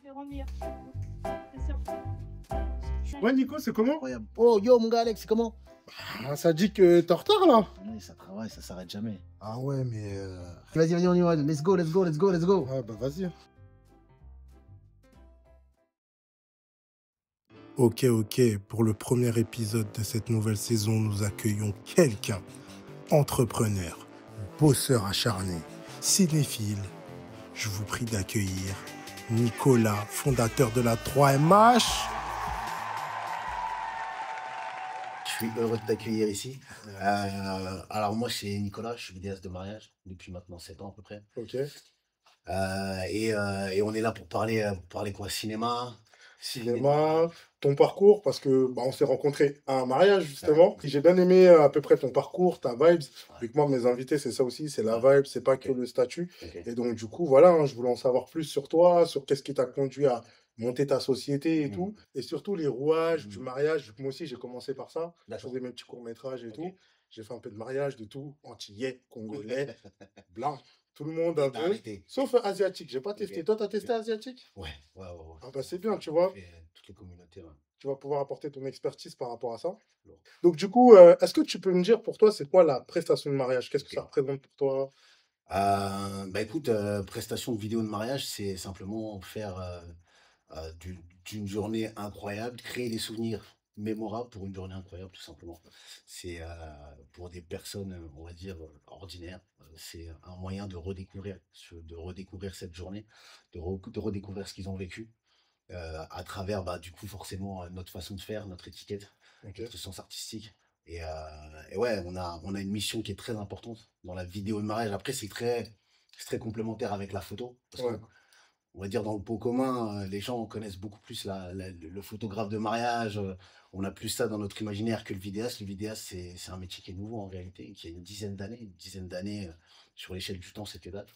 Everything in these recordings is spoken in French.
fait revenir. C'est ça. Ouais, Nico, c'est comment? Incroyable. Oh, yo, mon gars Alex, c'est comment? Ah, ça dit que t'es en retard là. Ouais, ça travaille, ça s'arrête jamais. Ah ouais, mais. Vas-y, vas-y, on y va. Let's go, let's go, let's go, let's go. Ouais, bah vas-y. Ok, pour le premier épisode de cette nouvelle saison, nous accueillons quelqu'un, entrepreneur, bosseur acharné, cinéphile. Je vous prie d'accueillir Nicolas, fondateur de la 3MH. Je suis heureux de t'accueillir ici. Alors moi, c'est Nicolas, je suis vidéaste de mariage depuis maintenant 7 ans à peu près. Ok. Et on est là pour parler quoi? Cinéma, ton parcours, parce que on s'est rencontrés à un mariage justement. J'ai bien aimé à peu près ton parcours, ta vibes. Vu que moi, mes invités, c'est ça aussi, c'est la vibe, c'est pas que le statut. Et donc, du coup, voilà, hein, je voulais en savoir plus sur toi, sur qu'est-ce qui t'a conduit à monter ta société et tout. Et surtout les rouages du mariage. Vu que moi aussi, j'ai commencé par ça. Je D'accord. faisais mes petits courts-métrages et tout. J'ai fait un peu de mariage, de tout, antillais, congolais, blanc. Tout le monde un T'as peu. arrêté. Sauf asiatique, j'ai pas testé. Toi, t'as testé asiatique? Ouais. Ah bah c'est bien, tu vois. Fait, toutes les communautés, ouais. Tu vas pouvoir apporter ton expertise par rapport à ça. Donc du coup, est-ce que tu peux me dire pour toi, c'est quoi la prestation de mariage? Qu'est-ce que ça représente pour toi? Bah écoute, prestation de vidéo de mariage, c'est simplement faire d'une journée incroyable, créer des souvenirs mémorables pour une journée incroyable, tout simplement. C'est pour des personnes, on va dire, ordinaires. C'est un moyen de redécouvrir cette journée, de redécouvrir ce qu'ils ont vécu à travers, bah, du coup, forcément, notre façon de faire, notre étiquette, Ok. notre sens artistique. Et ouais, on a une mission qui est très importante dans la vidéo de mariage. Après, c'est très complémentaire avec la photo. Parce Ouais. que, on va dire, dans le pot commun, les gens connaissent beaucoup plus le photographe de mariage. On a plus ça dans notre imaginaire que le vidéaste. Le vidéaste, c'est un métier qui est nouveau en réalité, qui a une dizaine d'années sur l'échelle du temps, c'était date.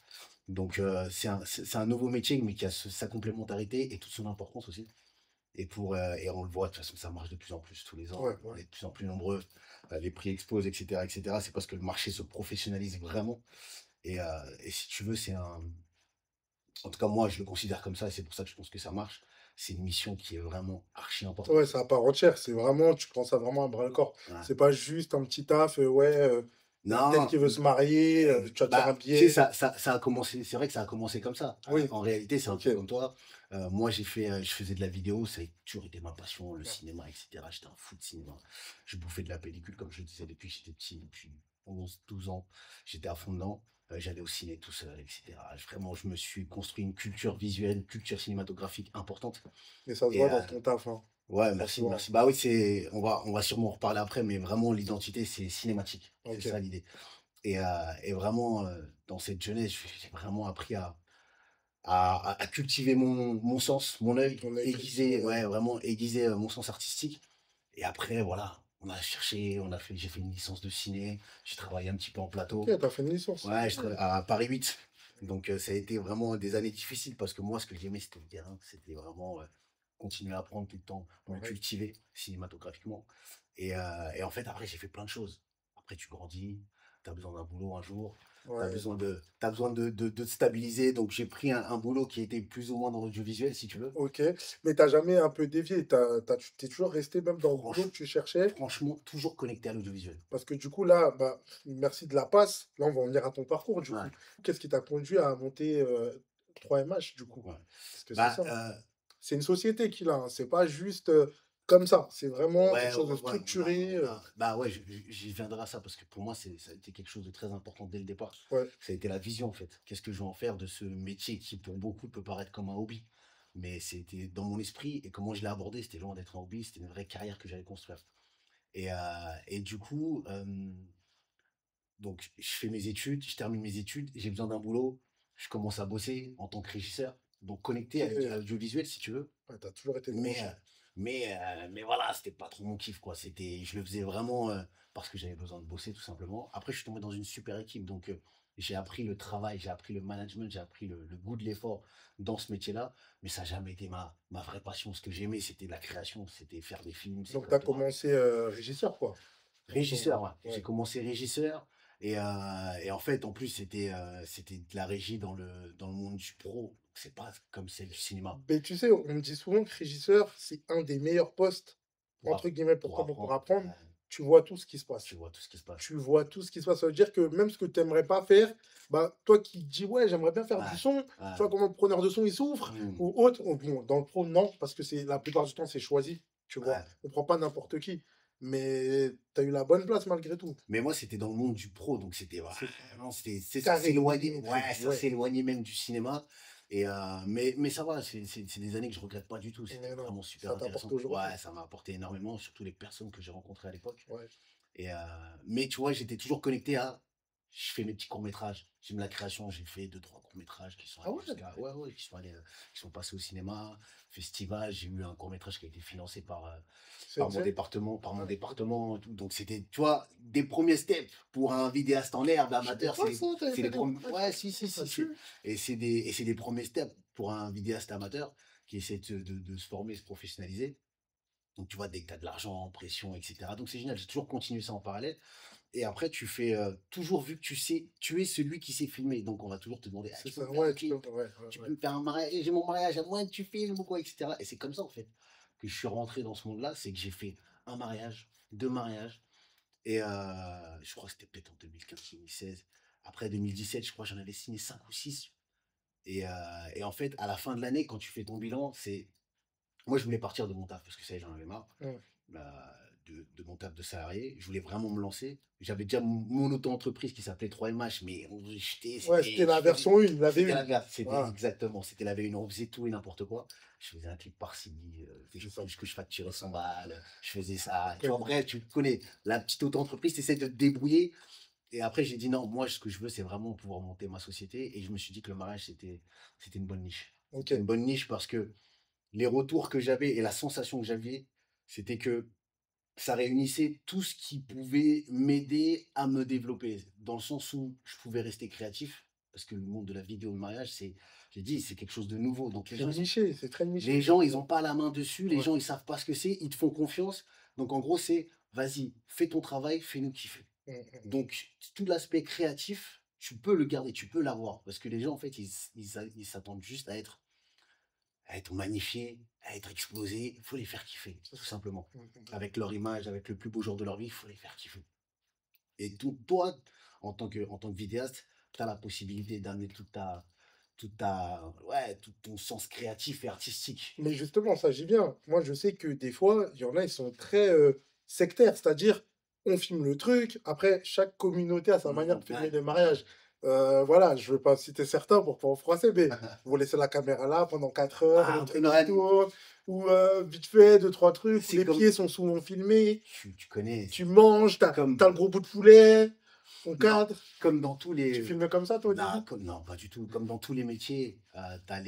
Donc, c'est un nouveau métier, mais qui a sa complémentarité et toute son importance aussi. Et on le voit, de toute façon, ça marche de plus en plus tous les ans. Ouais. On est de plus en plus nombreux. Les prix explosent, etc., etc. C'est parce que le marché se professionnalise vraiment. Et si tu veux, en tout cas, moi, je le considère comme ça, et c'est pour ça que je pense que ça marche. C'est une mission qui est vraiment archi importante. Ouais, c'est à part entière. C'est vraiment, tu prends ça vraiment à bras le corps. Ouais. C'est pas juste un petit taf, y a Non, tel qui veut se marier, tu vas te faire un tu sais, billet. ça a commencé, c'est vrai que ça a commencé comme ça. Oui. En réalité, c'est un Ok. peu comme toi. Moi, je faisais de la vidéo, ça a toujours été ma passion, le cinéma, etc. J'étais un fou de cinéma. Je bouffais de la pellicule, comme je le disais, depuis que j'étais petit, depuis 11, 12 ans. J'étais à fond dedans. J'allais au ciné tout seul, etc. Vraiment, je me suis construit une culture visuelle, une culture cinématographique importante. Et ça se Et voit dans ton taf, hein. ouais, Ça merci, se voit. merci. Bah oui, on va sûrement en reparler après, mais vraiment, l'identité, c'est cinématique. Ok. C'est ça l'idée. Et vraiment, dans cette jeunesse, j'ai vraiment appris à cultiver mon sens, mon œil, Ton œil aiguiser, critique, ouais. ouais, vraiment aiguiser mon sens artistique. Et après, voilà, on a cherché, j'ai fait une licence de ciné, j'ai travaillé un petit peu en plateau. Ok, t'as fait une licence. Ouais, à Paris 8. Donc, ça a été vraiment des années difficiles parce que moi, ce que j'aimais, c'était le terrain. C'était vraiment continuer à apprendre tout le temps, me Ouais. cultiver cinématographiquement. Et en fait, après, j'ai fait plein de choses. Après, tu grandis, tu as besoin d'un boulot un jour, tu as Ouais. besoin de te stabiliser. Donc, j'ai pris un boulot qui était plus ou moins dans l'audiovisuel, si tu veux. Ok. Mais t'as jamais un peu dévié. Tu t'es toujours resté même dans le boulot que tu cherchais. Franchement, toujours connecté à l'audiovisuel. Parce que du coup, là, merci de la passe. Là, on va en venir à ton parcours, du coup. Ouais. Qu'est-ce qui t'a conduit à monter 3MH, du coup? Ouais. Parce que c'est Bah, ça. C'est une société qu'il a, hein. C'est pas juste comme ça. C'est vraiment quelque ouais, chose de ouais, structuré. bah ouais, j'y viendrai à ça parce que pour moi, ça a été quelque chose de très important dès le départ. Ouais. Ça a été la vision en fait. Qu'est-ce que je vais en faire de ce métier qui pour beaucoup peut paraître comme un hobby. Mais c'était dans mon esprit et comment je l'ai abordé, c'était loin d'être un hobby, c'était une vraie carrière que j'allais construire. Et du coup, donc je fais mes études, je termine mes études, j'ai besoin d'un boulot, je commence à bosser en tant que régisseur, donc connecté à l'audiovisuel si tu veux. Ouais, t'as toujours été Mais, branché. mais voilà, c'était pas trop mon kiff, quoi. Je le faisais vraiment parce que j'avais besoin de bosser, tout simplement. Après, je suis tombé dans une super équipe, donc j'ai appris le travail, j'ai appris le management, j'ai appris le goût de l'effort dans ce métier-là, mais ça n'a jamais été ma vraie passion. Ce que j'aimais, c'était la création, c'était faire des films. Donc, t'as commencé régisseur, quoi. Régisseur, ouais. Ouais. J'ai commencé régisseur. Et en fait, en plus, c'était de la régie dans le monde du pro. C'est pas comme celle du cinéma. Mais tu sais, on me dit souvent que régisseur, c'est un des meilleurs postes, Pour, entre guillemets, pour pour apprendre, apprendre. Tu vois tout ce qui se tu passe. vois tout ce qui se passe. Tu vois tout ce qui se passe. Ça veut dire que même ce que tu n'aimerais pas faire, bah, toi qui te dis, ouais, j'aimerais bien faire du Ouais, son, tu ouais. vois comment le preneur de son il souffre, Hmm, ou autre. Bon, dans le pro, non, parce que la plupart du temps, c'est choisi, tu vois. ouais. On prend pas n'importe qui. Mais tu as eu la bonne place malgré tout. Mais moi, c'était dans le monde du pro, donc c'était C'est vraiment, ça carré, s'éloignait, ouais, millimétré. ça Ouais. s'éloignait même du cinéma. Mais ça va, c'est des années que je regrette pas du tout. C'était Mais non, vraiment super ça t'apporte intéressant. aujourd'hui. Ouais, ça m'a apporté énormément, surtout les personnes que j'ai rencontrées à l'époque. Ouais. Et, mais tu vois, j'étais toujours connecté à. Je fais mes petits courts-métrages. J'aime la création. J'ai fait deux, trois courts-métrages qui sont Ah allés ouais, jusqu'à. Ouais, ouais, qui sont passés au cinéma, festival. J'ai eu un court-métrage qui a été financé CNC. par mon Ouais. département. Et tout. Donc, c'était, tu vois, des premiers steps pour un vidéaste en herbe Je savais amateur. pas ça, t'avais C'est fait les des premiers. courts-métrages. Ouais, si. Ça tue. Et c'est des premiers steps pour un vidéaste amateur qui essaie de se former, se professionnaliser. Donc, tu vois, dès que tu as de l'argent, pression, etc. Donc, c'est génial. J'ai toujours continué ça en parallèle. Et après, tu fais toujours, vu que tu sais, tu es celui qui sait filmer. Donc, on va toujours te demander, ah, C'est tu peux ça, me faire un ouais, tu peux. clip, Ouais, tu ouais, peux me faire un mariage, j'ai mon mariage, à moins que tu filmes ou quoi, etc. Et c'est comme ça, en fait, que je suis rentré dans ce monde-là. C'est que j'ai fait un mariage, deux mariages. Et je crois que c'était peut-être en 2015-2016. Après 2017, je crois que j'en avais signé 5 ou 6. Et en fait, à la fin de l'année, quand tu fais ton bilan, c'est. Moi, je voulais partir de mon taf parce que ça y est, j'en avais marre ouais. de mon taf de salarié. Je voulais vraiment me lancer. J'avais déjà mon auto-entreprise qui s'appelait 3MH, mais Ouais, c'était la je faisais, version 1, la c'était V1. c'était Voilà, exactement, c'était la V1, on faisait tout et n'importe quoi. Je faisais un clip par-ci, c'est ça. que je facturais 100 balles, je faisais ça. Je Tu vois, connais. bref, tu connais, la petite auto-entreprise, tu essaies de te débrouiller. Et après, j'ai dit non, moi, ce que je veux, c'est vraiment pouvoir monter ma société. Et je me suis dit que le mariage, c'était une bonne niche. Ok. C'était une bonne niche parce que les retours que j'avais et la sensation que j'avais, c'était que ça réunissait tout ce qui pouvait m'aider à me développer, dans le sens où je pouvais rester créatif, parce que le monde de la vidéo de mariage, j'ai dit, c'est quelque chose de nouveau. Donc C'est niché, c'est très les niché. gens, ils n'ont pas la main dessus, les Ouais, gens, ils savent pas ce que c'est, ils te font confiance. Donc en gros, c'est, vas-y, fais ton travail, fais-nous kiffer. mm. Donc tout l'aspect créatif, tu peux le garder, tu peux l'avoir, parce que les gens, en fait, ils s'attendent juste à être magnifiés, à être explosés. Il faut les faire kiffer, C'est tout ça. simplement. Mm. Avec leur image, avec le plus beau jour de leur vie, il faut les faire kiffer. Et toi, en tant que vidéaste, tu as la possibilité d'amener ouais, tout ton sens créatif et artistique. Mais justement, ça, j'y viens. Moi, je sais que des fois, il y en a, ils sont très sectaires, c'est-à-dire, on filme le truc, après, chaque communauté a sa manière de filmer Ouais. les mariages. Voilà, je ne veux pas citer certains pour pas en froisser, mais vous laissez la caméra là pendant 4 heures, le Ah, truc qui tourne, ou vite fait, deux, trois trucs, où c'est les comme, pieds sont souvent filmés, tu connais, tu manges, comme, t'as le gros bout de poulet, on non, cadre. comme dans tous Tu les, filmais comme ça, toi, au début? non, non, pas du tout, comme dans tous les métiers, t'as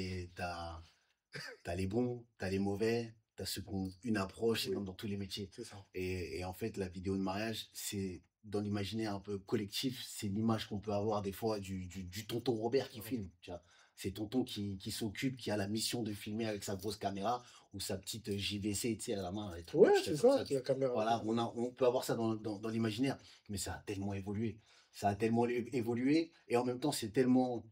les bons, t'as les mauvais, t'as ceux qui ont une approche, c'est Oui, comme dans tous les métiers. c'est ça. Et en fait, la vidéo de mariage, c'est dans l'imaginaire un peu collectif, c'est l'image qu'on peut avoir des fois du tonton Robert qui filme. Tu vois. C'est tonton qui s'occupe, qui a la mission de filmer avec sa grosse caméra ou sa petite JVC, tu sais, à la main, les trucs Ouais, comme c'est comme ça, ça. la caméra. Voilà, on peut avoir ça dans l'imaginaire, mais ça a tellement évolué. Ça a tellement évolué, et en même temps, c'est tellement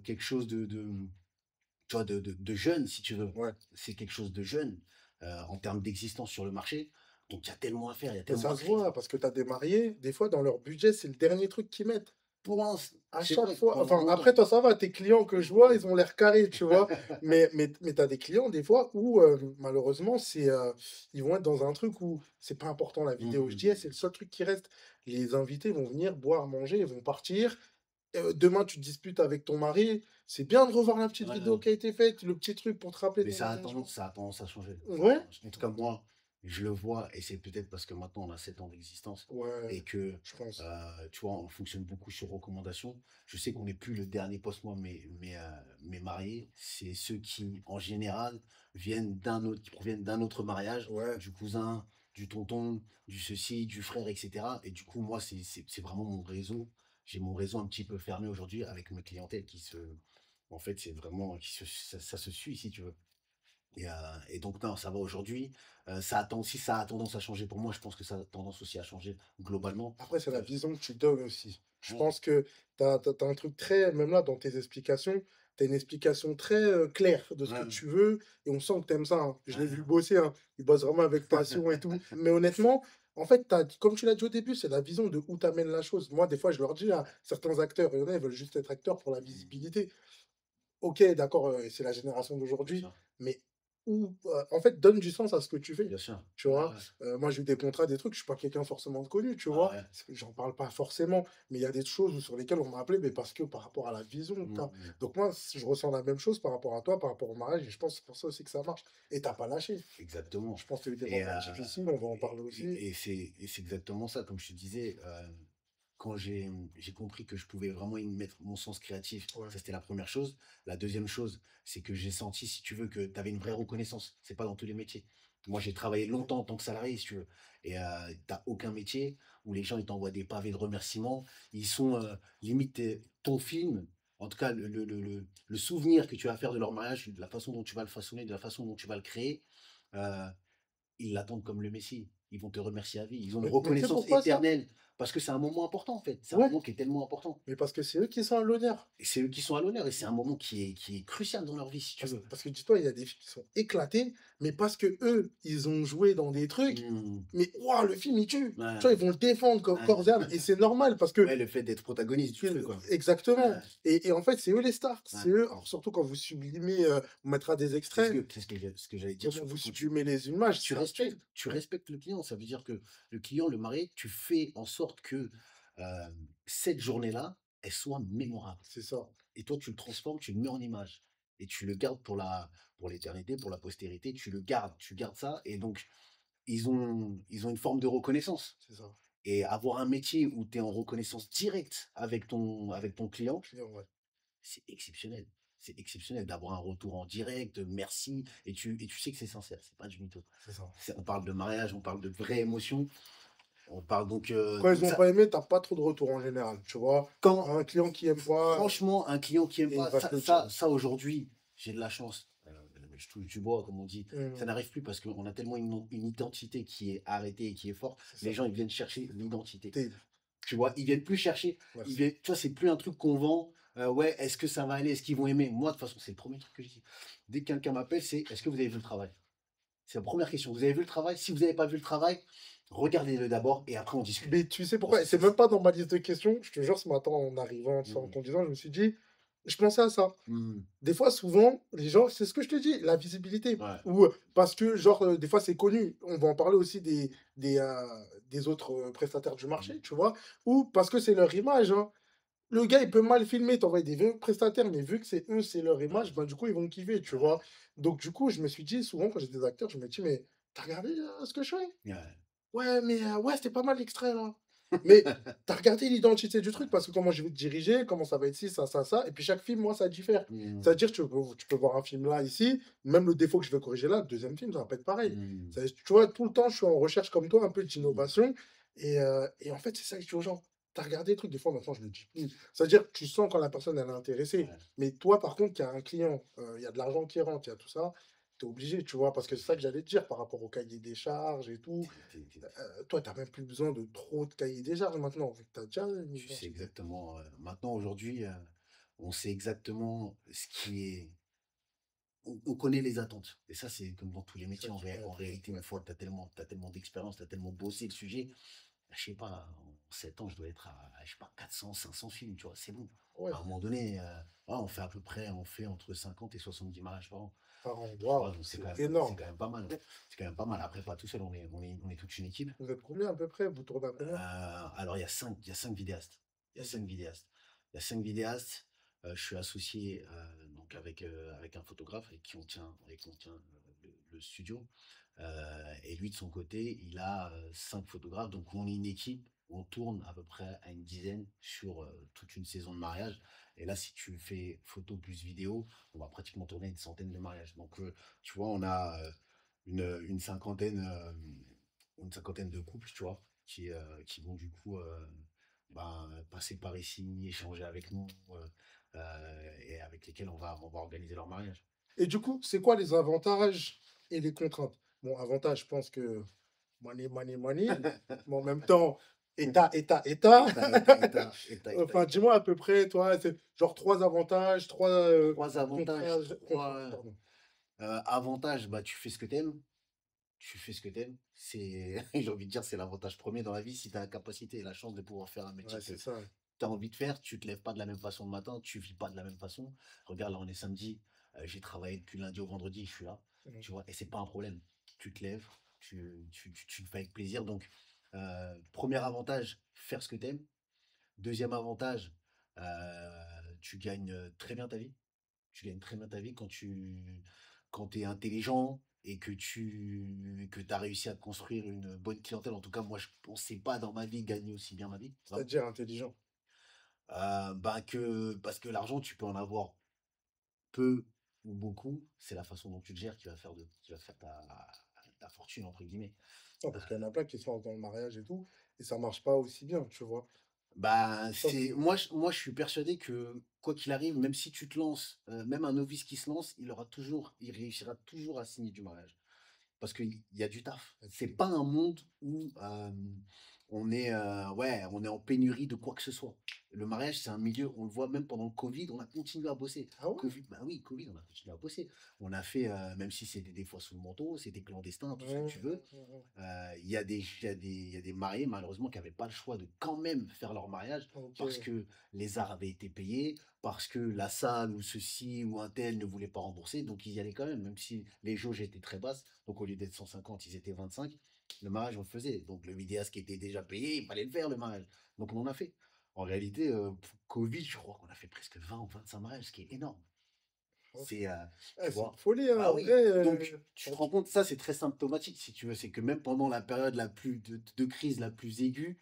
quelque chose tu vois, de jeune, si tu veux. Ouais. C'est quelque chose de jeune en termes d'existence sur le marché. Donc, il y a tellement à faire, il y a Mais tellement ça à se créer. voit, parce que tu as des mariés, des fois, dans leur budget, c'est le dernier truc qu'ils mettent. Pour un, À c'est chaque vrai, fois. pendant Enfin, après, longtemps. toi, ça va, tes clients que je vois, ils ont l'air carrés, tu vois. Mais tu as des clients, des fois, où, malheureusement, ils vont être dans un truc où c'est pas important la vidéo. Je Mhm. dis, eh, c'est le seul truc qui reste. Les invités vont venir boire, manger, ils vont partir. Demain, tu te disputes avec ton mari. C'est bien de revoir la petite Ouais, vidéo qui a été faite, le petit truc pour te rappeler mais ton engagement. ça a tendance à changer. Ouais, En tout cas, moi, je le vois, et c'est peut-être parce que maintenant on a 7 ans d'existence ouais, et que, je pense. tu vois, on fonctionne beaucoup sur recommandation. Je sais qu'on n'est plus le dernier poste, moi, mes mariés, c'est ceux qui, en général, qui proviennent d'un autre mariage, Ouais, du cousin, du tonton, du ceci, du frère, etc. Et du coup, moi, c'est vraiment mon réseau. J'ai mon réseau un petit peu fermé aujourd'hui avec mes clientèles en fait, c'est vraiment, ça se suit, si tu veux. Et donc, non, ça va aujourd'hui. Si ça a tendance à changer pour moi, je pense que ça a tendance aussi à changer globalement. après, c'est la Euh, vision que tu donnes aussi. Je ouais, pense que tu as un truc très, même là, dans tes explications, tu as une explication très claire de ce que Ouais, tu veux et on sent que tu aimes ça, hein. Je l'ai vu bosser, hein. Il bosse vraiment avec passion et tout. Mais honnêtement, en fait, comme tu l'as dit au début, c'est la vision de où tu amènes la chose. Moi, des fois, je leur dis à certains acteurs, il y en a, ils veulent juste être acteurs pour la visibilité. OK, d'accord, c'est la génération bien d'aujourd'hui, sûr, mais en fait, donne du sens à ce que tu fais, bien sûr. tu Ouais, vois? ouais. Moi, j'ai eu des contrats, des trucs, je suis pas quelqu'un forcément de connu, tu Ah vois? ouais. Parce que j'en parle pas forcément, mais il y a des choses sur lesquelles on m'a appelé, mais parce que par rapport à la vision que tu Mm, mm. Donc moi, je ressens la même chose par rapport à toi, par rapport au mariage et je pense que c'est pour ça aussi que ça marche et tu pas lâché. Exactement. Je pense que tu as eu des Et, moments difficiles, on va en parler aussi. c'est exactement ça, comme je te disais, quand j'ai compris que je pouvais vraiment y mettre mon sens créatif, Ouais, ça c'était la première chose. La deuxième chose, c'est que j'ai senti, si tu veux, que tu avais une vraie reconnaissance. C'est pas dans tous les métiers. Moi, j'ai travaillé longtemps en tant que salarié, si tu veux. Et t'as aucun métier où les gens ils t'envoient des pavés de remerciements. Ils sont limite ton film. En tout cas, le souvenir que tu vas faire de leur mariage, de la façon dont tu vas le façonner, de la façon dont tu vas le créer, euh, ils l'attendent comme le Messie. Ils vont te remercier à vie. Ils ont une mais tu sais reconnaissance pourquoi ça? éternelle. Parce que c'est un moment important, en fait. C'est un Ouais, moment qui est tellement important. mais parce que c'est eux qui sont à l'honneur. Et c'est eux qui sont à l'honneur. Et c'est un moment qui est crucial dans leur vie, si tu veux. Parce que dis-toi, il y a des films qui sont éclatés, mais parce que eux, ils ont joué dans des trucs, Hmm. mais waouh, le film, il tue. Ouais, Tu vois, ils vont le défendre comme ouais. corps et âme, et c'est normal parce que, Ouais, le fait d'être protagoniste du truc, quoi. exactement. Ouais, Et en fait, c'est eux les stars. ouais. C'est eux, alors surtout quand vous sublimez, on mettra des extraits, Ce que j'allais dire. comment vous Surtout quand tu, sublimez les images, tu ça tue. respectes, tu respectes le client. Ça veut dire que le client, le marié, tu fais en sorte que euh, cette journée-là, elle soit mémorable. C'est ça. Et toi, tu le transformes, tu le mets en image. Et tu le gardes pour l'éternité, pour la postérité. Tu gardes ça. Et donc, ils ont une forme de reconnaissance. C'est ça. Et avoir un métier où tu es en reconnaissance directe avec ton client, Client, ouais. c'est exceptionnel. C'est exceptionnel d'avoir un retour en direct, merci, et tu sais que c'est sincère, c'est pas du mytho. C'est ça. On parle de mariage, on parle de vraies émotions, on parle Quand ils donc ont ça, pas aimé, t'as pas trop de retour en général, tu vois. quand Un client qui aime pas, franchement, un client qui aime et il pas, va te le dire. ça aujourd'hui, j'ai de la chance. Je touche du bois, comme on dit. Ça Hum, n'arrive plus parce qu'on a tellement une identité qui est arrêtée et qui est forte. c'est Les ça. gens, ils viennent chercher l'identité. T'es- Tu vois, ils viennent plus chercher. Merci. Tu vois, c'est plus un truc qu'on vend. Ouais, est-ce que ça va aller? Est-ce qu'ils vont aimer? Moi, de toute façon, c'est le premier truc que je dis. Dès que quelqu'un m'appelle, c'est est-ce que vous avez vu le travail? C'est la première question. Vous avez vu le travail? Si vous n'avez pas vu le travail, regardez-le d'abord et après on discute. Mais tu sais Bon, pourquoi? Et c'est même pas dans ma liste de questions. Je te jure, ce matin, en arrivant, en Mm, conduisant, je me suis dit, je pensais à ça. mm, Des fois, souvent, les gens, c'est ce que je te dis, la visibilité. ouais, Ou parce que, genre, des fois, c'est connu. On va en parler aussi des autres prestataires du mm, marché, tu vois. Ou parce que c'est leur image, hein. Le gars, il peut mal filmer, t'envoies des vieux prestataires, mais vu que c'est eux, c'est leur ouais, image, ben, du coup, ils vont kiffer, tu ouais, vois. Donc, du coup, je me suis dit, souvent, quand j'ai des acteurs, je me dis, mais t'as regardé ce que je fais? ouais. Ouais, mais ouais, c'était pas mal l'extrait, là. Mais t'as regardé l'identité du truc, parce que comment je vais te diriger, comment ça va être ci, ça. Et puis chaque film, moi, ça diffère. Mm, C'est-à-dire, tu peux voir un film là, ici, même le défaut que je vais corriger là, le deuxième film, ça va pas être pareil. mm, Tu vois, tout le temps, je suis en recherche comme toi, un peu mm, d'innovation. Et en fait, c'est ça que je dis aux gens. T'as regardé le truc, des fois, maintenant, je le dis plus. C'est-à-dire que tu sens quand la personne, elle est intéressée. ouais. Mais toi, par contre, il y a un client, il y a de l'argent qui rentre, il y a tout ça. T'es obligé, tu vois, parce que c'est ça que j'allais te dire par rapport au cahier des charges et tout. Toi, tu même plus besoin de trop de cahiers des charges maintenant, vu que tu as déjà une Tu sais identité. exactement. Maintenant, aujourd'hui, on sait exactement ce qui est. On connaît les attentes. Et ça, c'est comme dans tous les C'est ça métiers. qui En compte. réalité, une Ouais. fois que t'as tellement d'expérience, tu as tellement bossé le sujet, je sais pas, en 7 ans, je dois être à, je sais pas, 400, 500 films, tu vois, c'est bon. Ouais, À un moment donné, on fait entre 50 et 70 mariages par an. par an. Tu vois, Waouh, donc c'est c'est énorme. quand même pas mal. C'est quand même pas mal. Après, pas tout seul, on est toute une équipe. Vous êtes combien à peu près? Vous tournez à combien? Alors, il y a cinq vidéastes. Il y a Ok. 5 vidéastes. Il y a 5 vidéastes. Je suis associé donc avec un photographe avec qui on tient le studio. Et lui, de son côté, il a 5 photographes. Donc, on est une équipe. On tourne à peu près à une dizaine sur toute une saison de mariage. Et là, si tu fais photo plus vidéo, on va pratiquement tourner une centaine de mariages. Donc, tu vois, on a une cinquantaine, de couples, tu vois, qui vont du coup passer par ici, échanger avec nous et avec lesquels on va organiser leur mariage. Et du coup, c'est quoi les avantages et les contraintes? Bon, avantage, je pense que money, money, money. Mais en même temps, État. Enfin, dis-moi à peu près, toi, c'est genre trois avantages, trois Trois avantages, pardon. avantages, bah, tu fais ce que t'aimes. Tu fais ce que t'aimes. C'est, j'ai envie de dire, c'est l'avantage premier dans la vie. Si tu as la capacité et la chance de pouvoir faire un métier Ouais, que c'est ça. tu as envie de faire, tu te lèves pas de la même façon le matin, tu vis pas de la même façon. Regarde, là, on est samedi, j'ai travaillé depuis lundi au vendredi, je suis là, Mhm. tu vois, et c'est pas un problème. Tu te lèves, tu le fais avec plaisir. Donc, premier avantage, faire ce que t'aimes. Deuxième avantage, tu gagnes très bien ta vie. Tu gagnes très bien ta vie quand tu es intelligent et que tu as réussi à te construire une bonne clientèle. En tout cas, moi, je ne pensais pas dans ma vie gagner aussi bien ma vie. Vraiment. C'est-à-dire intelligent. Parce que l'argent, tu peux en avoir peu ou beaucoup. C'est la façon dont tu le gères qui va faire ta fortune, entre guillemets. Non, parce qu'il y en a plein qui sont dans le mariage et tout, et ça marche pas aussi bien, tu vois. Bah, Ça, c'est- moi, je suis persuadé que quoi qu'il arrive, même si tu te lances, même un novice qui se lance, il réussira toujours à signer du mariage. Parce qu'il y a du taf. C'est pas un monde où on est en pénurie de quoi que ce soit. Le mariage, c'est un milieu, on le voit même pendant le Covid, on a continué à bosser. Ah ouais? Covid, bah oui, Covid, on a continué à bosser. On a fait, même si c'était des fois sous le manteau, c'était clandestin, tout ce que tu veux. Il y a des mariés, malheureusement, qui n'avaient pas le choix de quand même faire leur mariage Ok. parce que les arts avaient été payés, parce que la salle ou ceci ou un tel ne voulait pas rembourser, donc ils y allaient quand même, même si les jauges étaient très basses. Donc au lieu d'être 150, ils étaient 25. Le mariage, on le faisait. Donc le vidéaste qui était déjà payé, il fallait le faire, le mariage. Donc on en a fait. En réalité, pour Covid, je crois qu'on a fait presque 20 ou 25 mariages, ce qui est énorme. C'est, tu C'est une vois. folie, hein, Ah en oui. vrai. Donc, tu te rends compte, ça, c'est très symptomatique, si tu veux. C'est que même pendant la période de crise la plus aiguë,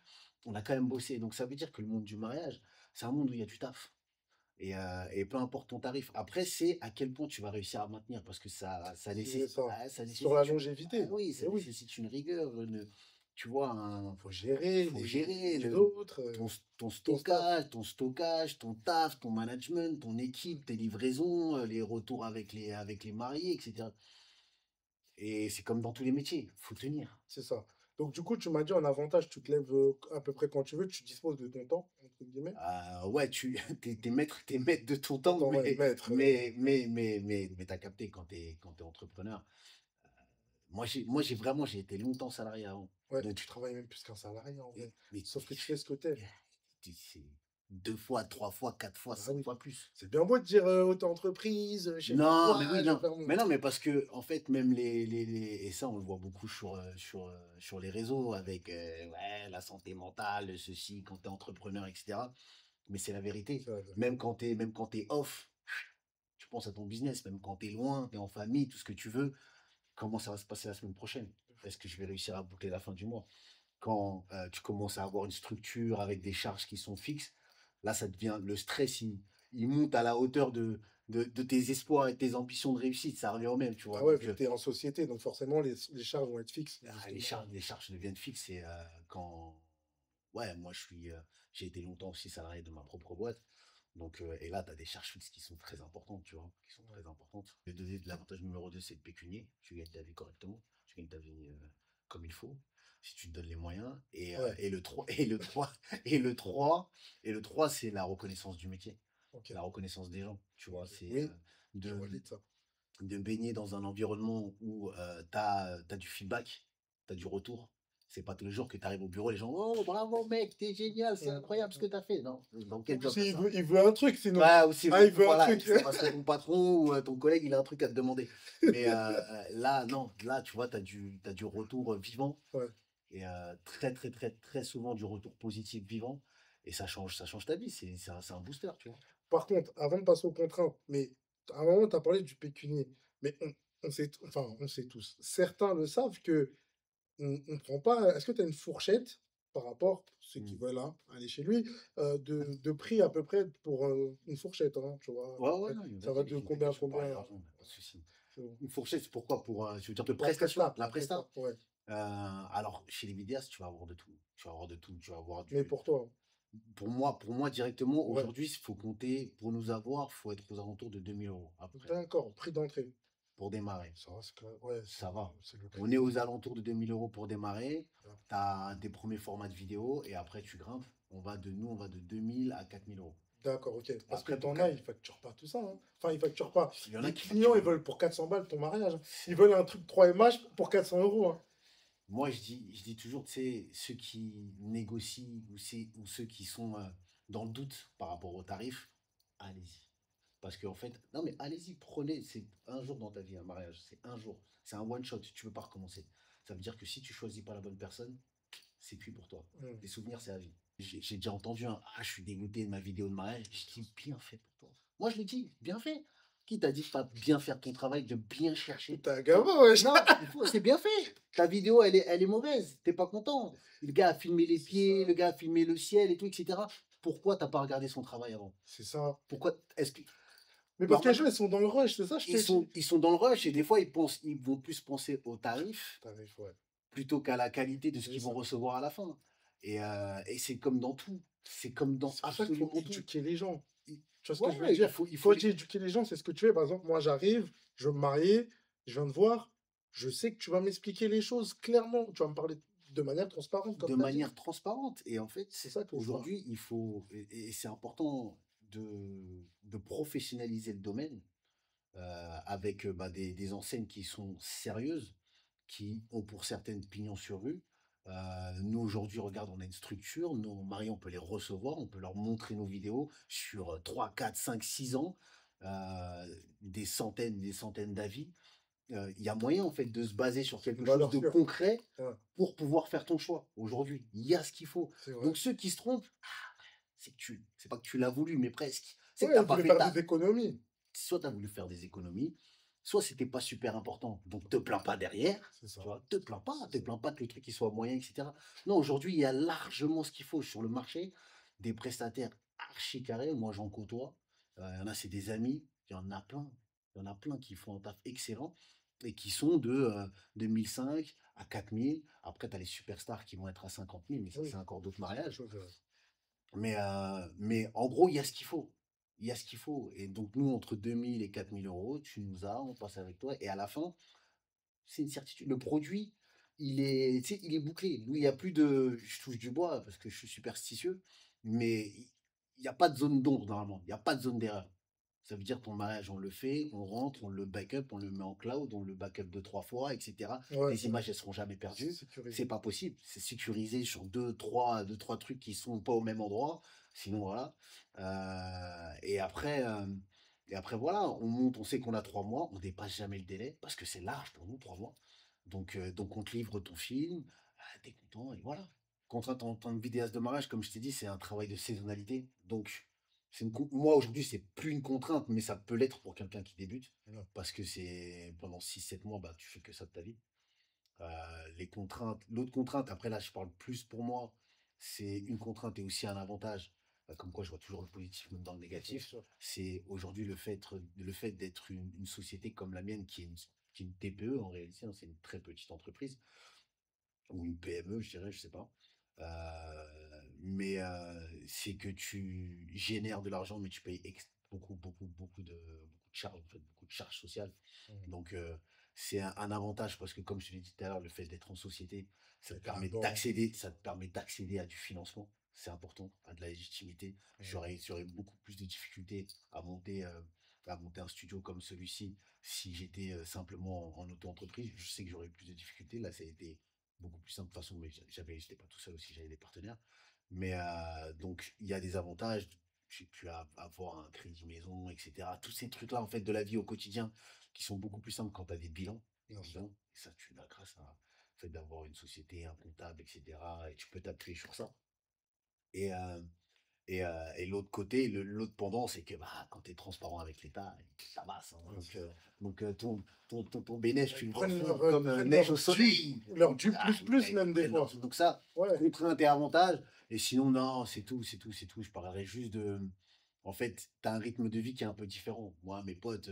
on a quand même bossé. Donc, ça veut dire que le monde du mariage, c'est un monde où il y a du taf. Et peu importe ton tarif. Après, c'est à quel point tu vas réussir à maintenir, parce que ça C'est nécessite, ça. ça Sur la nécessite longévité. oui, Mais ça oui, nécessite une rigueur, tu vois, faut gérer faut gérer les autres, ton ton staff. stockage, ton taf, ton management, ton équipe, tes livraisons, les retours avec les mariés, etc. Et c'est comme dans tous les métiers, faut tenir. C'est ça. Donc, du coup, tu m'as dit en avantage, tu te lèves à peu près quand tu veux, tu disposes de ton temps, entre guillemets. Ouais, t'es maître de ton temps, Attends, ouais, maître. mais t'as capté quand t'es entrepreneur. J'ai été longtemps salarié avant. Ouais, Donc, tu travailles même plus qu'un salarié en vrai. mais Sauf que tu fais ce que t'aimes. c'est deux fois, trois fois, quatre fois, Bah cinq oui. fois plus. C'est bien beau de dire auto-entreprise, je sais pas Non, mais quoi, oui, je vais non. faire mon. Mais non, mais parce que, en fait, même et ça, on le voit beaucoup sur les réseaux avec ouais, la santé mentale, ceci, quand tu es entrepreneur, etc. Mais c'est la vérité. C'est vrai. Même quand t'es off, tu penses à ton business, même quand tu es loin, tu es en famille, tout ce que tu veux, comment ça va se passer la semaine prochaine? Est-ce que je vais réussir à boucler la fin du mois? Quand tu commences à avoir une structure avec des charges qui sont fixes, là, ça devient le stress, il monte à la hauteur de tes espoirs et tes ambitions de réussite. Ça revient au même, tu vois. Bah ouais, Donc, vu que t'es en société, donc forcément, les charges vont être fixes, justement. les charges deviennent fixes. Et quand. Ouais, moi, j'ai été longtemps aussi salarié de ma propre boîte. Donc, et là, tu as des charges fixes qui sont très importantes, tu vois, qui sont très importantes. L'avantage numéro 2, c'est de pécunier. Tu gagnes ta vie correctement. Tu gagnes ta vie comme il faut, si tu te donnes les moyens. Ouais, Et le 3 et le 3 et le 3 et le 3 c'est la reconnaissance du métier, ok. la reconnaissance des gens. Tu vois, Ok. c'est Oui, je de, valide ça. de baigner dans un environnement où tu as du feedback, tu as du retour. C'est pas tous les jours que tu arrives au bureau, les gens, oh bravo mec, t'es génial, c'est incroyable ce que tu as fait. Non, dans quel job t'as ça? Il veut un truc, sinon. Ouais, aussi, Ah, il veut un voilà, truc. c'est parce que ton patron ou ton collègue, il a un truc à te demander. Mais là, non, là, tu vois, t'as du retour vivant Ouais. et très souvent du retour positif vivant. Et ça change ta vie, c'est un booster, tu vois. Par contre, avant de passer aux contraintes, mais à un moment, tu as parlé du pécunier. Mais on sait tous. Certains le savent que on prend pas. Est-ce que tu as une fourchette par rapport, ceux qui Mm. veulent hein, aller chez lui, de prix à peu près pour une fourchette, hein, tu vois, à Ouais, peu ouais, près. non, Ça vas-y, va les de films, combien à je parle combien? d'argent, pas de souci. C'est bon. Une fourchette, c'est pourquoi? Je veux dire, de La prestation, presta, la presta. ouais. Alors, chez les vidéastes, tu vas avoir de tout. Tu vas avoir de tout. Tu vas avoir Mais du. pour toi, Pour moi directement, ouais. aujourd'hui, il faut compter, pour nous avoir, il faut être aux alentours de 2000 euros à peu près. D'accord, prix d'entrée. pour démarrer. Ça va, c'est clair. Ouais, Ça va. c'est le On est aux alentours de 2000 euros pour démarrer. Ouais. Tu as des premiers formats de vidéo et après tu grimpes. On va de 2000 à 4000 euros. D'accord, ok. Parce que Après, pour t'en as, ils facturent pas tout ça, hein. Enfin, ils facturent pas. il y en a Les qui clients, ils facturent. veulent pour 400 balles ton mariage, hein. Ils veulent un truc 3 MH pour 400 euros, hein. Moi, je dis toujours, tu sais, ceux qui négocient ou ceux qui sont dans le doute par rapport au tarif, allez-y. Parce qu'en fait, non mais allez-y, prenez, c'est un jour dans ta vie, un mariage, c'est un jour, c'est un one shot, tu peux pas recommencer. Ça veut dire que si tu choisis pas la bonne personne, c'est cuit pour toi. Mm. Les souvenirs, c'est à vie. J'ai déjà entendu un ah, je suis dégoûté de ma vidéo de mariage. Je dis bien fait pour toi. Moi, je le dis, bien fait. Qui t'a dit de pas bien faire ton travail, de bien chercher? T'es un gamin, ouais. Non, c'est bien fait. Ta vidéo, elle est mauvaise. T'es pas content. Le gars a filmé les pieds, le gars a filmé le ciel et tout, etc. Pourquoi t'as pas regardé son travail avant? C'est ça. Pourquoi est-ce que Mais parce que les normal, gens, ils sont dans le rush, c'est ça, je t'ai dit. ils sont dans le rush et des fois ils vont plus penser au tarif Tarif, ouais. plutôt qu'à la qualité de ce C'est qu'ils ça. vont recevoir à la fin. Et c'est comme dans tout. C'est comme dans C'est pour ça qu'il faut absolument tout. éduquer les gens. Il- Tu vois ce que je veux Ouais, dire? il faut Quand je dis éduquer les gens, c'est ce que tu fais. Par exemple, moi, j'arrive, je veux me marier, je viens te voir, je sais que tu vas m'expliquer les choses clairement. Tu vas me parler de manière transparente, comme de tu as dit. manière transparente. Et en fait, C'est ça que je vois. aujourd'hui, il faut, et c'est important de professionnaliser le domaine avec des enseignes qui sont sérieuses, qui ont pour certaines pignon sur rue. Nous, aujourd'hui, regarde, on a une structure, nos mariés, on peut les recevoir, on peut leur montrer nos vidéos sur 3, 4, 5, 6 ans, des centaines d'avis. Il y a moyen, en fait, de se baser sur quelque Une chose valeur de sûre. concret Ouais, pour pouvoir faire ton choix. Aujourd'hui, il y a ce qu'il faut. c'est vrai. Donc, ceux qui se trompent, c'est pas que tu l'as voulu, mais presque. C'est que Ouais, t'as ils pas voulaient fait faire ta, des économies. soit tu as voulu faire des économies, soit c'était pas super important. Donc te plains pas derrière, C'est ça. tu vois, te plains pas, C'est te ça. plains pas que le truc il soit moyen, etc. Non, aujourd'hui, il y a largement ce qu'il faut sur le marché, des prestataires archi carrés, moi j'en côtoie. Il y en a, c'est des amis, il y en a plein. Il y en a plein qui font un taf excellent et qui sont de 1005 à 4000. Après, tu as les superstars qui vont être à 50 000, mais ça, Oui, c'est encore d'autres c'est autre mariages. chose. Ouais. Mais en gros, il y a ce qu'il faut. Il y a ce qu'il faut. Et donc, nous, entre 2000 et 4000 euros, tu nous as, on passe avec toi. Et à la fin, c'est une certitude. Le produit, tu sais, il est bouclé. Nous, il n'y a plus de. Je touche du bois parce que je suis superstitieux. Mais il n'y a pas de zone d'ombre, normalement. Il n'y a pas de zone d'erreur. Ça veut dire ton mariage, on le fait, on rentre, on le backup, on le met en cloud, on le backup 2, 3 fois, etc. Ouais, Les images, elles seront jamais perdues. C'est sécurisé. pas possible. C'est sécurisé sur deux, trois trucs qui sont pas au même endroit. Sinon, voilà. Et après, voilà, on monte, on sait qu'on a 3 mois, on dépasse jamais le délai parce que c'est large pour nous, 3 mois. Donc on te livre ton film, t'es content, et voilà. Contrainte en tant que vidéaste de mariage, comme je t'ai dit, c'est un travail de saisonnalité. Donc, moi aujourd'hui, c'est plus une contrainte, mais ça peut l'être pour quelqu'un qui débute. Ouais. Parce que c'est pendant 6, 7 mois, bah, tu fais que ça de ta vie. Les contraintes, l'autre contrainte, après là, je parle plus pour moi, c'est une contrainte et aussi un avantage. Comme quoi, je vois toujours le positif même dans le Bien négatif. sûr. C'est aujourd'hui le fait d'être une société comme la mienne, qui est une TPE en réalité, hein, c'est une très petite entreprise, ou une PME, je dirais, je sais pas. Mais c'est que tu génères de l'argent, mais tu payes beaucoup, beaucoup, beaucoup de charges, en fait, beaucoup de charges sociales. Mhm. Donc, c'est un avantage parce que, comme je te l'ai dit tout à l'heure, le fait d'être en société, ça Et te de la permet banque. d'accéder à du financement. C'est important, à de la légitimité. Mhm. J'aurais beaucoup plus de difficultés à monter un studio comme celui-ci si j'étais simplement en auto-entreprise. Je sais que j'aurais plus de difficultés. Là, ça a été beaucoup plus simple de toute façon, mais j'étais pas tout seul aussi, j'avais des partenaires. Mais donc, il y a des avantages. J'ai pu avoir un crédit maison, etc. Tous ces trucs-là, en fait, de la vie au quotidien, qui sont beaucoup plus simples quand tu as des bilans. Bien sûr. Bilans. Et ça, tu l'as grâce à fait d'avoir une société, un comptable, etc. Et tu peux t'appuyer sur ça. Et, euh, et l'autre côté, l'autre pendant, c'est que bah, quand tu es transparent avec l'État, ça passe. Hein. Ouais, c'est ça. Donc ton bénéfice, tu Ils le prennent refonds leur, comme prennent neige leur au soleil. leur dû Ah, plus même des prennent fois. donc ça, Ouais. contrainte et avantage. Et sinon, non, c'est tout, c'est tout, c'est tout. Je parlerai juste de. En fait, tu as un rythme de vie qui est un peu différent. Moi, mes potes,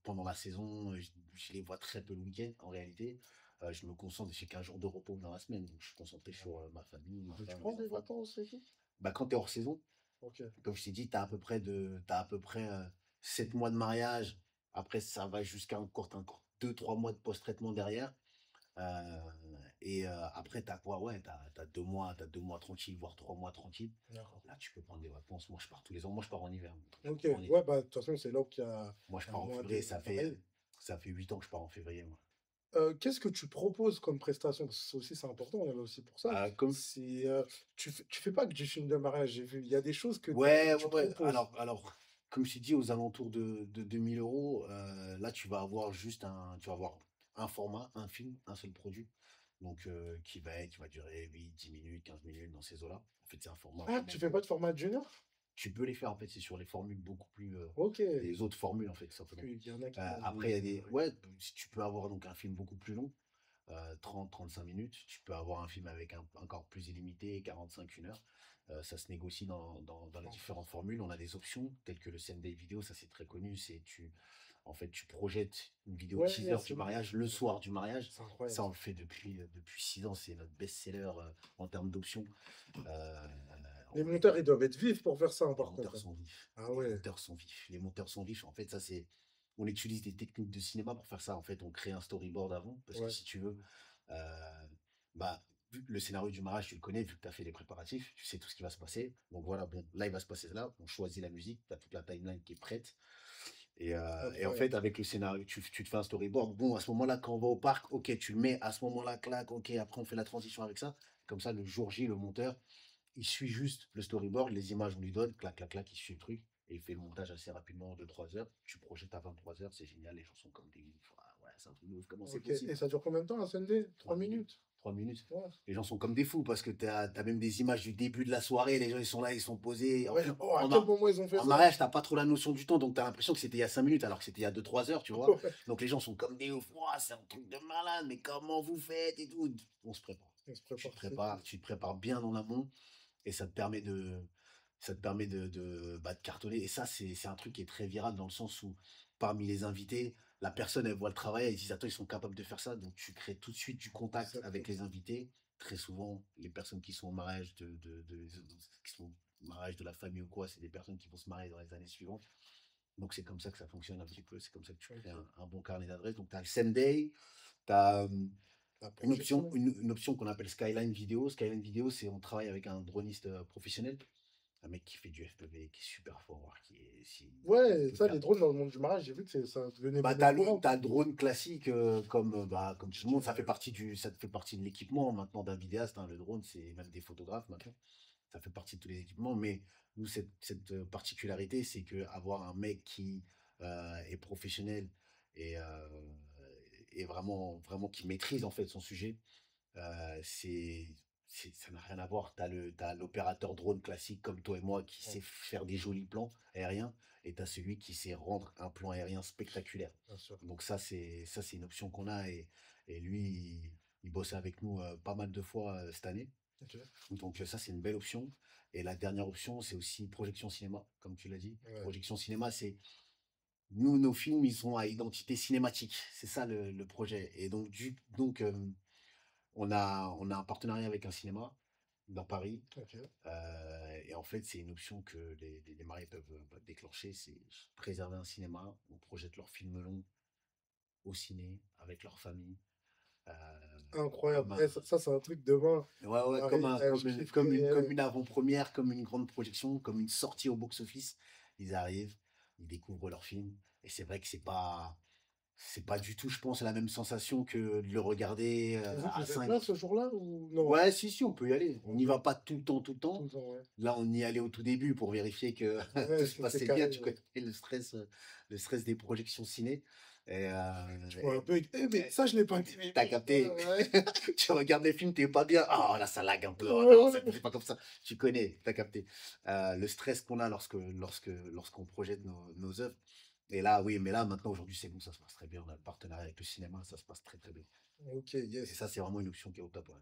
pendant la saison, je les vois très peu le week-end, en réalité. Je me concentre, j'ai qu'un jour de repos dans la semaine. Donc, je suis concentré sur ma famille, ma Mais tu femme, prends mes des enfants. vacances et tout? Bah, quand tu es hors saison, Ok. comme je t'ai dit, tu as à peu près 7 mois de mariage, Après, ça va jusqu'à encore 2-3 mois de post-traitement derrière. Et après, t'as quoi? Ouais, t'as 2 mois, t'as 2 mois tranquilles, voire 3 mois tranquilles. D'accord. Là, tu peux prendre des vacances. Moi, je pars tous les ans. Moi, je pars en hiver. Je Ok, pars pas en été. ouais, bah, de toute façon, c'est là où Moi, je il y a pars en moins février. d'appareils. Ça fait 8 ans que je pars en février, moi. Qu'est-ce que tu proposes comme prestation? Parce que ça aussi, c'est important, on est là aussi pour ça. Comme C'est, tu fais pas que du film de mariage, j'ai vu. Il y a des choses que Ouais, ouais, tu ouais. proposes. Comme je t'ai dit, aux alentours de 2000 euros, là, tu vas avoir un format, un film, un seul produit. Donc, qui va durer 8, 10 minutes, 15 minutes dans ces eaux-là. En fait, c'est un format Ah, vraiment tu fais pas de format junior? Tu peux les faire, en fait, c'est sur les formules beaucoup plus, Ok. les autres formules, en fait, tout Parce simplement. qu'il y en a qui m'ont Après, il y a dit. ouais, si tu peux avoir donc un film beaucoup plus long, 30-35 minutes. Tu peux avoir un film avec encore plus illimité, 45, 1 heure. Ça se négocie dans les différentes formules. On a des options telles que le same day vidéo, ça c'est très connu. En fait, tu projettes une vidéo Ouais, teaser c'est du mariage le soir du mariage. c'est incroyable Ça, on ça. le fait depuis 6 ans. C'est notre best-seller en termes d'options. Euh, Les monteurs, ils doivent être vifs pour faire ça, hein, les par monteurs contre, hein. sont vifs. Ah Les ouais. monteurs sont vifs. Les monteurs sont vifs. En fait, ça, c'est. On utilise des techniques de cinéma pour faire ça. En fait, on crée un storyboard avant. Parce que Ouais. si tu veux, euh, bah, vu que le scénario du mariage, tu le connais, vu que tu as fait les préparatifs, tu sais tout ce qui va se passer. Donc voilà, bon, là, il va se passer là. On choisit la musique, tu as toute la timeline qui est prête. Et en Incroyable. fait, avec le scénario, tu te fais un storyboard. Bon, à ce moment-là, quand on va au parc, ok, tu le mets à ce moment-là, clac, ok, après on fait la transition avec ça. Comme ça, le jour J, le monteur, il suit juste le storyboard, les images, on lui donne, clac, clac, clac, il suit le truc. Et il fait le montage assez rapidement, 2-3 heures. Tu projettes à 23 heures, c'est génial, les gens sont comme des. Ah ouais, c'est un truc de ouf, comment c'est Ok. possible? Et ça dure combien de temps, un Sunday? 3 trois minutes. minutes? 3 minutes. Ouais. Les gens sont comme des fous parce que tu as même des images du début de la soirée, les gens ils sont là, ils sont posés. En Ouais. plus, Oh, à quel moment ils ont fait en ça? mariage, t'as pas trop la notion du temps, donc tu as l'impression que c'était il y a 5 minutes alors que c'était il y a 2-3 heures, tu vois. Ouais. Donc les gens sont comme des ouf. Ouah, c'est un truc de malade, mais comment vous faites et tout. On se prépare. On se Tu prépare, te c'est prépares, tu te prépares bien en amont et ça te permet de cartonner. Et ça, c'est un truc qui est très viral dans le sens où parmi les invités, la personne, elle voit le travail, elle dit, attends, ils sont capables de faire ça. Donc tu crées tout de suite du contact avec exactement. les invités. Très souvent, les personnes qui sont au mariage qui sont au mariage de la famille ou quoi, c'est des personnes qui vont se marier dans les années suivantes. Donc c'est comme ça que ça fonctionne un petit peu. C'est comme ça que tu crées Ok. un bon carnet d'adresses. Donc tu as le same day, tu as La une option, projection. une option qu'on appelle Skyline Vidéo. Skyline Vidéo, c'est on travaille avec un droniste professionnel, un mec qui fait du FPV, qui est super fort, il Ouais, peut ça, faire. les drones dans le monde du mariage, j'ai vu que ça devenait Bah, monnaie courante. t'as le drone classique comme tout le monde, ça fait partie de l'équipement maintenant d'un vidéaste, hein. Le drone, c'est même des photographes maintenant. Ça fait partie de tous les équipements, mais nous, cette particularité, c'est que avoir un mec qui est professionnel et vraiment, vraiment qui maîtrise en fait son sujet, euh, c'est, ça n'a rien à voir. T'as l'opérateur drone classique comme toi et moi qui Ouais, sait faire des jolis plans aériens et t'as celui qui sait rendre un plan aérien spectaculaire. bien sûr. Donc ça, c'est une option qu'on a et lui, il bosse avec nous pas mal de fois cette année. Ok. Donc ça, c'est une belle option. Et la dernière option, c'est aussi projection cinéma, comme tu l'as dit. Ouais. Projection cinéma, c'est nous, nos films, ils sont à identité cinématique. C'est ça le projet. Et donc, on a un partenariat avec un cinéma dans Paris. Ok. Et en fait, c'est une option que les mariés peuvent déclencher. C'est préserver un cinéma. On projette leurs films longs au ciné avec leur famille. euh, Incroyable. comme un, Eh, ça, c'est un truc demain. ouais, ouais, comme, Marie, un, comme, je une, comme, une, kifferais. comme une avant-première, comme une grande projection, comme une sortie au box-office. Ils arrivent, ils découvrent leur film. Et c'est vrai que c'est pas du tout, je pense, la même sensation que de le regarder à Vous êtes 5. là ce jour-là ou non? Ouais, si, on peut y aller. On n'y Ok. va pas tout le temps, tout le Tout temps. le temps, ouais. Là, on y allait au tout début pour vérifier que tout Ouais, se c'était passait bien. carré. Tu Ouais. connais le stress des projections ciné. Et, Je vois un peu. Eh, mais ça, je l'ai pas vu. t'as capté. Ouais. Tu regardes des films, t'es pas bien. Ah, là, ça lag un peu. Oh, Ouais, non, ouais. c'est pas comme ça. Tu connais, t'as capté. Le stress qu'on a lorsqu'on projette nos œuvres. Et là, oui, mais là, maintenant, aujourd'hui, c'est bon, ça se passe très bien. On a le partenariat avec le cinéma, ça se passe très, très bien. Ok, Et yes. ça, c'est vraiment une option qui est au top. Ouais.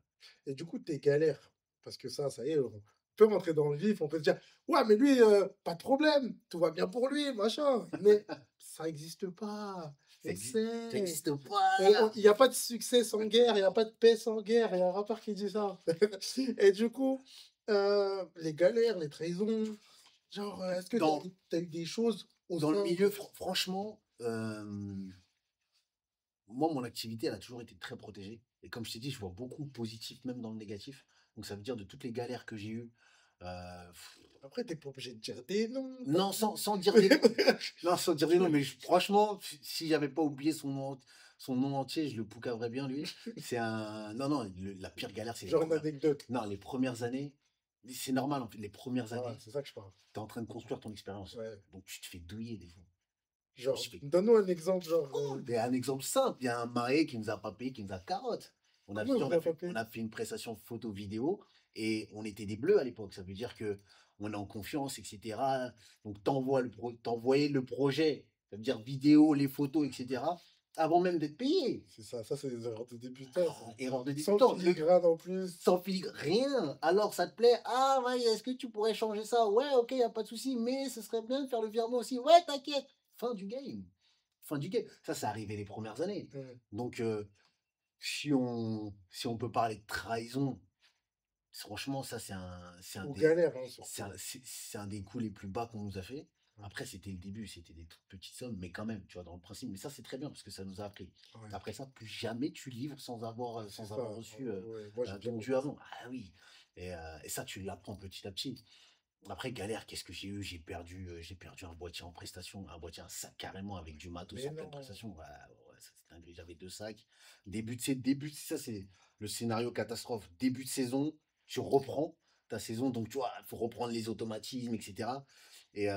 Et du coup, tes galères. Parce que ça y est, on peut rentrer dans le vif, on peut se dire, ouais, mais lui, pas de problème, tout va bien pour lui, machin. Mais ça n'existe pas. Ça On existe, ça sait. existe pas. Il n'y a pas de succès sans guerre, il n'y a pas de paix sans guerre. Il y a un rappeur qui dit ça. Et du coup, les galères, les trahisons, genre, est-ce que tu Dans, as eu des choses au dans le sein milieu, franchement, euh, moi, mon activité, elle a toujours été très protégée. Et comme je t'ai dit, je vois beaucoup de positif, même dans le négatif. Donc, ça veut dire de toutes les galères que j'ai eues. euh, Après, t'es pas obligé de dire des noms. non, sans dire des noms. Non, sans dire des noms, mais franchement, si j'avais pas oublié son nom entier, je le poucavrais bien, lui. C'est un. Non, non, la pire galère, c'est les Genre une premières. anecdote. Non, les premières années. C'est normal, en fait. Les premières Voilà, années, c'est ça que je parle. tu es en train de construire ton expérience. Ouais. Donc, tu te fais douiller des fois. Je me Genre, suis fait. donne-nous un exemple, genre. Et un exemple simple, il y a un marié qui nous a pas payé, qui nous a carotte. Comment vous avez fait? On a fait une prestation photo vidéo et on était des bleus à l'époque. Ça veut dire que on est en confiance, etc. Donc t'envoyais le projet, ça veut dire vidéo, les photos, etc. Avant même d'être payé. C'est ça c'est des erreurs de débutant. Ça. Erreur de Sans débutant. filigrane en plus. Sans filigrane, rien. Alors ça te plaît? Ah ouais, est-ce que tu pourrais changer ça? Ouais, ok, y a pas de souci, mais ce serait bien de faire le virement aussi. Ouais, t'inquiète. Fin du game. Fin du game. Ça arrivait les premières années. Donc, si on peut parler de trahison, franchement, ça, c'est un Ou des, galère, hein, c'est surtout. c'est un des coups les plus bas qu'on nous a fait. Après, c'était le début, c'était des toutes petites sommes, mais quand même, tu vois, dans le principe. Mais ça, c'est très bien parce que ça nous a appris. Ouais. Après ça, plus jamais tu livres sans avoir C'est ça. reçu Ouais, moi, j'ai bien ton dû compris ça. avant. Ah oui. Et ça, tu l'apprends petit à petit. Après, galère, qu'est-ce que j'ai eu? J'ai perdu un boîtier en prestation, un boîtier, un sac carrément avec du matos Mais en pleine non. prestation. Ouais, ouais, ça, c'est dingue. J'avais 2 sacs. Ça, c'est le scénario catastrophe. Début de saison, tu reprends ta saison, donc tu vois, il faut reprendre les automatismes, etc. Et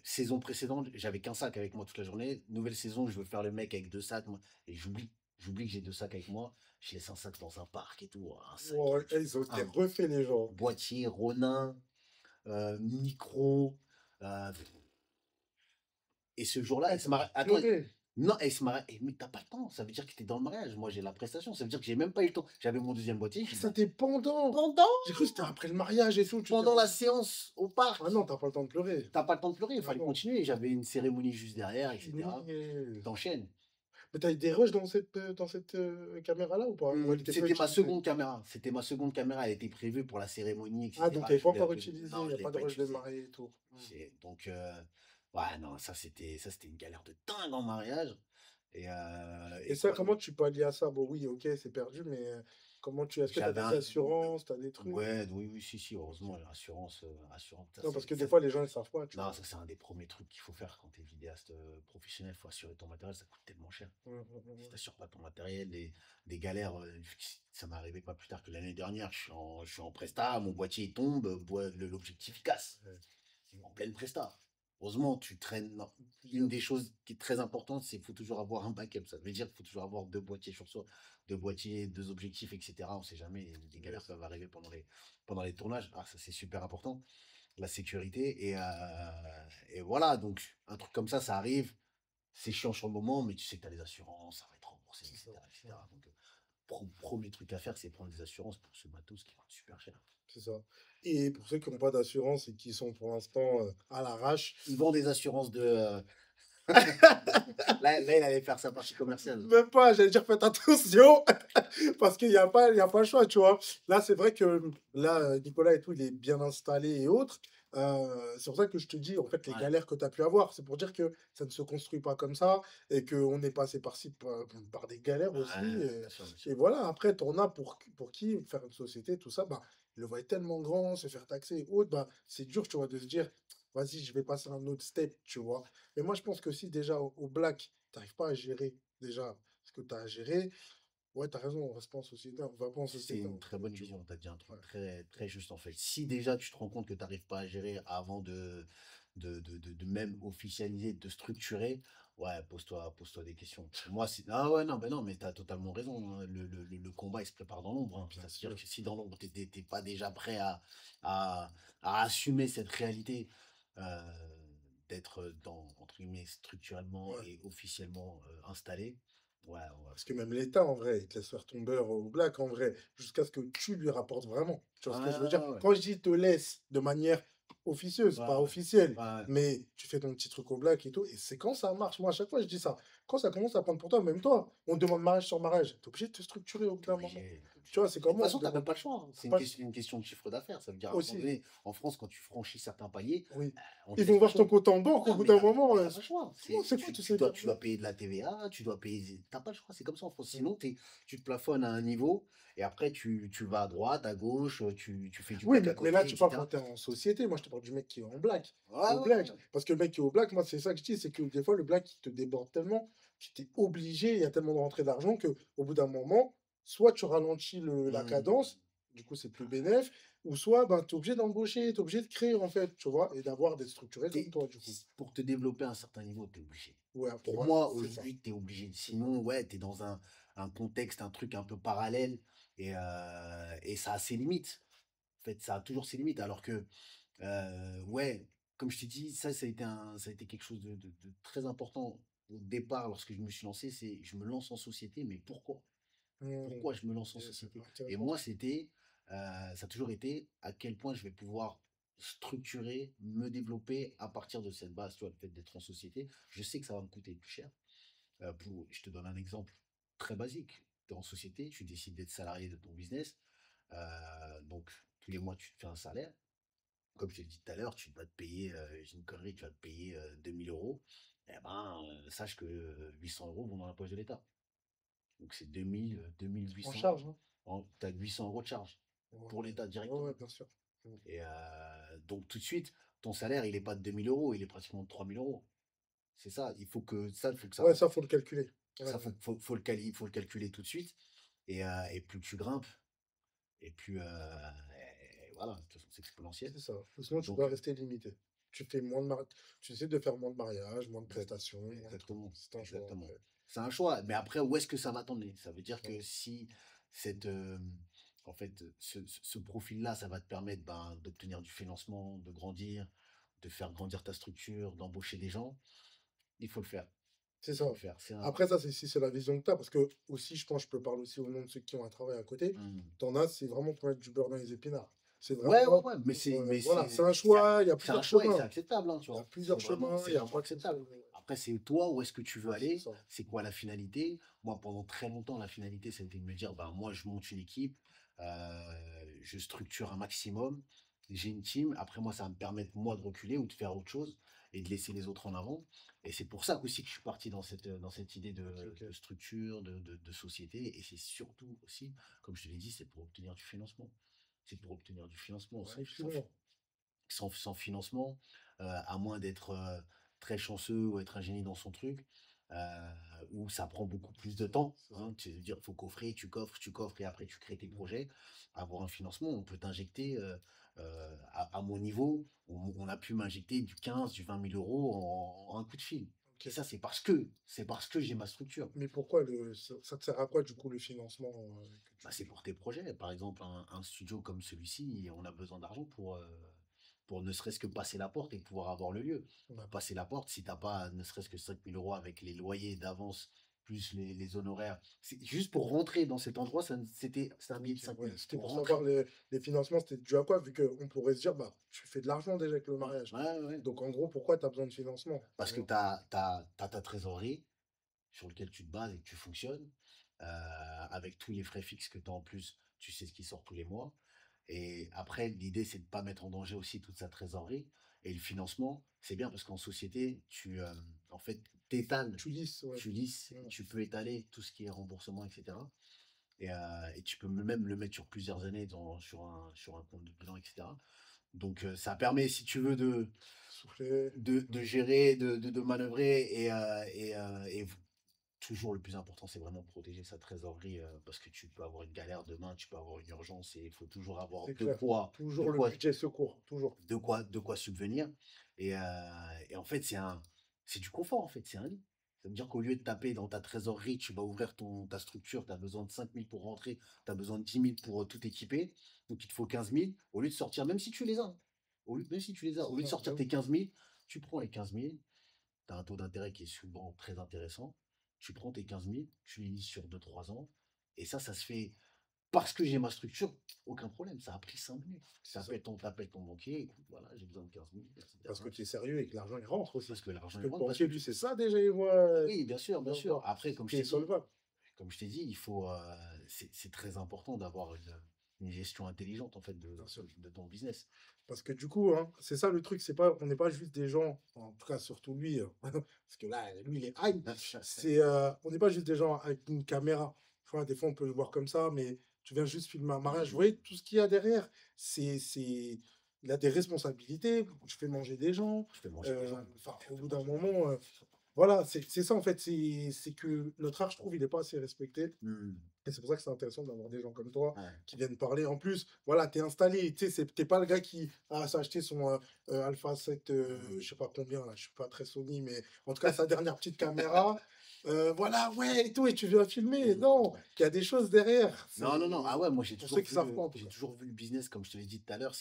saison précédente, j'avais qu'un sac avec moi toute la journée. Nouvelle saison, je veux faire le mec avec 2 sacs, moi, et j'oublie que j'ai 2 sacs avec moi. Je laisse un sac dans un parc et tout. Un sac, Ouais, ils ont été un refaits, les gens. boîtier, Ronin, micro. euh, et ce jour-là, elle se marie. Attends, Pleurer. non, elle se marie. Mais t'as pas le temps. Ça veut dire que t'es dans le mariage. Moi, j'ai la prestation. Ça veut dire que j'ai même pas eu le temps. J'avais mon deuxième boîtier. J'ai dit, bah, C'était pendant. pendant, J'ai cru que c'était après le mariage et tout. pendant la séance au parc. Ah non, t'as pas le temps de pleurer. T'as pas le temps de pleurer. Il Ah fallait non. continuer. J'avais une cérémonie juste derrière, etc. Punaise. T'enchaînes. Mais t'as eu des rushs dans cette caméra-là ou pas? Ou elle était pas C'était ma utilisée? seconde caméra. C'était ma seconde caméra. Elle était prévue pour la cérémonie, Ah, donc etc. t'avais Je pas l'ai encore appelée. utilisé, Non, il n'y je a l'ai pas de pas rush de utilisé. mariée et tout. Donc, ouais, non, ça c'était une galère de dingue en mariage. Et Et ça, quoi? comment tu pallies à ça? Bon, oui, ok, c'est perdu, mais est-ce que tu as J'avais des un. assurances, tu as des trucs? Ouais, oui, oui, si, si, heureusement, l'assurance, assurance, Non, parce que des fois, les gens, ils savent pas, tu non, vois. ça, c'est un des premiers trucs qu'il faut faire quand tu es vidéaste professionnel. Il faut assurer ton matériel, ça coûte tellement cher. Si tu n'assures pas ton matériel, des galères, ça m'est arrivé pas plus tard que l'année dernière. Je suis en presta, mon boîtier il tombe, l'objectif il casse. Ouais. En pleine presta. Heureusement, tu traînes. Non. Une des choses qui est très importante, c'est qu'il faut toujours avoir un backup. Ça veut dire qu'il faut toujours avoir 2 boîtiers sur soi, 2 boîtiers, 2 objectifs, etc. On ne sait jamais, des galères peuvent arriver pendant les tournages. Ah, ça c'est super important, la sécurité. Et voilà, donc un truc comme ça arrive. C'est chiant sur le moment, mais tu sais que tu as les assurances, ça va être remboursé, C'est ça. etc. Donc, premier truc à faire, c'est prendre des assurances pour ce matos qui coûte super cher. C'est ça. Et pour ceux qui n'ont pas d'assurance et qui sont pour l'instant à l'arrache, Ils vendent des assurances de. Là, il allait faire sa partie commerciale. même pas, j'allais dire faites attention, parce qu'il n'y a pas le choix, tu vois. Là, c'est vrai que là, Nicolas et tout, il est bien installé et autres. C'est pour ça que je te dis, en fait, les Ouais. galères que tu as pu avoir, c'est pour dire que ça ne se construit pas comme ça et qu'on est passé par-ci par des galères aussi. Ouais, bien sûr, bien sûr. Et voilà, après, t'en as pour qui faire une société, tout ça, bah, il le voit tellement grand, se faire taxer et autres, bah, c'est dur, tu vois, de se dire, vas-y, je vais passer un autre step, tu vois. Mais moi, je pense que si déjà au black, tu n'arrives pas à gérer déjà ce que tu as à gérer, ouais, tu as raison, on va pas en société, on va pas en C'est société. une très bonne vision. Tu as dit un truc Ouais. très, très juste en fait. Si déjà tu te rends compte que tu n'arrives pas à gérer avant de même officialiser, de structurer, ouais, pose-toi des questions. Moi, ah ouais, non, ben non, mais tu as totalement raison. Hein. Le combat, il se prépare dans l'ombre. Hein. Bien C'est-à-dire sûr. que si dans l'ombre, tu n'es pas déjà prêt à, à assumer cette réalité, d'être entre guillemets, structurellement Ouais. et officiellement installé, ouais, Parce que même l'État, en vrai, il te laisse faire ton beurre au black, en vrai, jusqu'à ce que tu lui rapportes vraiment. Tu vois ce que je veux dire? ouais. Quand je dis te laisse de manière officieuse, Ouais, pas ouais. officielle, Ouais. mais tu fais ton petit truc au black et tout, et c'est quand ça marche. Moi, à chaque fois, je dis ça. quand ça commence à prendre pour toi, même toi, on demande mariage sur mariage, t'es obligé de te structurer au bout T'es d'un moment. obligé, t'es Tu obligé. vois, c'est De toute comme moi, on façon, t'as demande même pas le choix, hein. C'est pas une question de chiffre d'affaires. Ça veut dire, à un moment aussi, donné, en France, quand tu franchis certains paliers, oui. on te Ils laisse vont pas le voir ton choix. compte en banque au Non, bout d'un moment. mais t'as pas le choix. C'est quoi tous ces Tu dois calculs? payer de la TVA, tu dois payer. T'as pas le choix, c'est comme ça en France. Mmh. Sinon, tu te plafonnes à un niveau et après, tu vas à droite, à gauche, tu fais du Oui, black à mais là, côté, tu parles quand etc. tu es en société. Moi, je te parle du mec qui est en black. Ouais, Au ouais, black. ouais. Parce que le mec qui est au black, moi, c'est ça que je dis, c'est que des fois, le black, il te déborde tellement, tu t'es obligé, il y a tellement de rentrées d'argent qu'au bout d'un moment, soit tu ralentis la Hmm. cadence, du coup, c'est plus bénéf, ou soit ben, tu es obligé d'embaucher, tu es obligé de créer, en fait, tu vois, et d'avoir des structurés comme toi, du coup. Pour te développer à un certain niveau, tu es obligé. Ouais, pour Pour moi, moi, c'est ça. aujourd'hui, tu es obligé. C'est ça. Sinon, ouais, tu es dans un contexte, un truc un peu parallèle et ça a ses limites. En fait, ça a toujours ses limites. Alors que, ouais, comme je t'ai dit, ça a été quelque chose de très important au départ lorsque je me suis lancé. C'est je me lance en société, mais pourquoi? Mmh. Pourquoi je me lance en Et c'est société? Et intéressant, moi, ça. ça a toujours été à quel point je vais pouvoir structurer, me développer à partir de cette base, tu vois, le fait d'être en société. Je sais que ça va me coûter plus cher. Je te donne un exemple très basique. Tu es en société, tu décides d'être salarié de ton business. Donc, tous les mois, tu te fais un salaire. Comme je t'ai dit tout à l'heure, tu vas te payer, j'ai une connerie, tu vas te payer 2000 euros. Eh ben, sache que 800 euros vont dans la poche de l'État. Donc, c'est 2000, En 2800. charge, hein. Tu as 800 euros de charge Ouais, pour l'État ouais, ouais, directement. bien sûr. Mmh. Et donc, tout de suite, ton salaire, il n'est pas de 2000 euros, il est pratiquement de 3000 euros. C'est ça, il faut que ça Ouais, rentre. ça, faut le calculer. Ouais, Ça, ouais. faut le calculer tout de suite. Et plus tu grimpes, et plus. Et voilà, de toute façon, c'est exponentiel. C'est ça. Ou sinon, tu dois Donc, rester limité. Tu fais tu essaies de faire moins de mariages, moins de prestations, moins de trucs. exactement. C'est un choix Exactement. après. C'est un choix. Mais après, où est-ce que ça va t'emmener? Ça veut dire Ouais. que si cette. En fait, ce profil-là, ça va te permettre ben, d'obtenir du financement, de grandir, de faire grandir ta structure, d'embaucher des gens, il faut le faire. C'est Il ça. faut le faire. C'est un. Après, ça, c'est si c'est la vision que tu as. Parce que, aussi, je pense, je peux parler aussi au nom de ceux qui ont un travail à côté. Hmm. T'en as, c'est vraiment pour mettre du beurre dans les épinards. C'est Ouais, ouais, vraiment. ouais, Voilà, c'est un choix, il y a c'est un plusieurs choix et c'est chemins. acceptable, hein, tu Il y a vois. plusieurs chemins, il C'est n'y a vraiment pas qu'une seule. acceptable. Après, c'est toi, où est-ce que tu veux C'est aller? ça. C'est quoi la finalité? Moi, pendant très longtemps, la finalité, c'était de me dire, ben, moi, je monte une équipe, je structure un maximum, j'ai une team. Après, moi, ça va me permettre, moi, de reculer ou de faire autre chose et de laisser les autres en avant. Et c'est pour ça aussi que je suis parti dans cette idée Ok, de ok. structure, de société. Et c'est surtout aussi, comme je te l'ai dit, c'est pour obtenir du financement. C'est pour obtenir du financement. Ouais, et puis bon. Sans financement, à moins d'être très chanceux ou être un génie dans son truc, euh, où ça prend beaucoup plus de temps. C'est ça. Hein, tu veux dire, faut coffrer, tu coffres et après tu crées tes projets. Avoir un financement, on peut t'injecter à mon niveau, on a pu m'injecter du 15, du 20 000 euros en un coup de fil. Et Ok. ça, c'est parce que j'ai ma structure. Mais pourquoi ça te sert à quoi, du coup, le financement que Bah, tu. c'est pour tes projets. Par exemple, un studio comme celui-ci, on a besoin d'argent pour ne serait-ce que passer la porte et pouvoir avoir le lieu. Pour D'accord. passer la porte, si t'as pas ne serait-ce que 5 000 euros avec les loyers d'avance, plus les honoraires, c'est juste pour rentrer dans cet endroit, c'était un billet de Ok, cinq ouais. mille C'était pour pour savoir rentrer. les financements, c'était dû à quoi, vu qu'on pourrait se dire, bah, tu fais de l'argent déjà avec le mariage. Ouais, ouais, ouais. Donc, en gros, pourquoi tu as besoin de financement, tu Parce que vois? tu as ta trésorerie sur lequel tu te bases et que tu fonctionnes, avec tous les frais fixes que tu as en plus, tu sais ce qui sort tous les mois. Et après, l'idée, c'est de ne pas mettre en danger aussi toute sa trésorerie. Et le financement, c'est bien parce qu'en société, en fait, t'étales, Tu lisses, ouais. tu lisses, Ouais. tu peux étaler tout ce qui est remboursement, etc. Et tu peux même le mettre sur plusieurs années sur un compte de bilan, etc. Donc, ça permet, si tu veux, Souffler. de gérer, de manœuvrer toujours le plus important, c'est vraiment protéger sa trésorerie parce que tu peux avoir une galère demain, tu peux avoir une urgence et il faut toujours avoir C'est clair. de Toujours le quoi, budget secours, toujours. de quoi subvenir. Et en fait, c'est du confort, en fait, c'est un lit. Ça veut dire qu'au lieu de taper dans ta trésorerie, tu vas ouvrir ta structure, tu as besoin de 5 000 pour rentrer, tu as besoin de 10 000 pour tout équiper, donc il te faut 15 000, au lieu de sortir, même si tu les as, hein, même si tu les as, C'est au lieu de ça, sortir tes 15 000, tu prends les 15 000, tu as un taux d'intérêt qui est souvent très intéressant. Tu prends tes 15 000, tu les lis sur 2 3 ans. Et ça se fait parce que j'ai ma structure, aucun problème. Ça a pris 5 minutes. C'est ça. T'appelles ton banquier, écoute, voilà, j'ai besoin de 15 000, etc. Parce que tu es sérieux et que l'argent, il rentre aussi. Parce que Parce l'argent que est le rentre, parce banquier, que lui, c'est ça déjà, il voit. oui, bien sûr, bien Donc, sûr. Après, qui est solvable. comme je t'ai dit, c'est très important d'avoir une gestion intelligente en fait Bien sûr. de ton business. Parce que du coup, hein, c'est ça le truc, c'est pas, on n'est pas juste des gens, en tout cas surtout lui, parce que là, lui, il est hype. On n'est pas juste des gens avec une caméra. Tu vois, des fois, on peut le voir comme ça, mais tu viens juste filmer un mariage. Vous voyez, tout ce qu'il y a derrière, il a des responsabilités. Tu fais manger des gens. Je fais manger les gens. Enfin, au bout d'un moment, voilà, c'est ça en fait. C'est que notre art, je trouve, il n'est pas assez respecté. Hmm. Et c'est pour ça que c'est intéressant d'avoir des gens comme toi Ouais. qui viennent parler. En plus, voilà, t'es installé. Tu sais, t'es pas le gars qui s'est acheté son Alpha 7, je sais pas combien, là, je suis pas très Sony, mais en tout cas, sa dernière petite caméra. Voilà, ouais, et tout, et tu viens filmer. Non, il y a des choses derrière. Non, non, non. Ah ouais, moi j'ai Pour toujours ceux qui savent pas, en tout j'ai cas. toujours vu le business, comme je te l'ai dit tout à l'heure,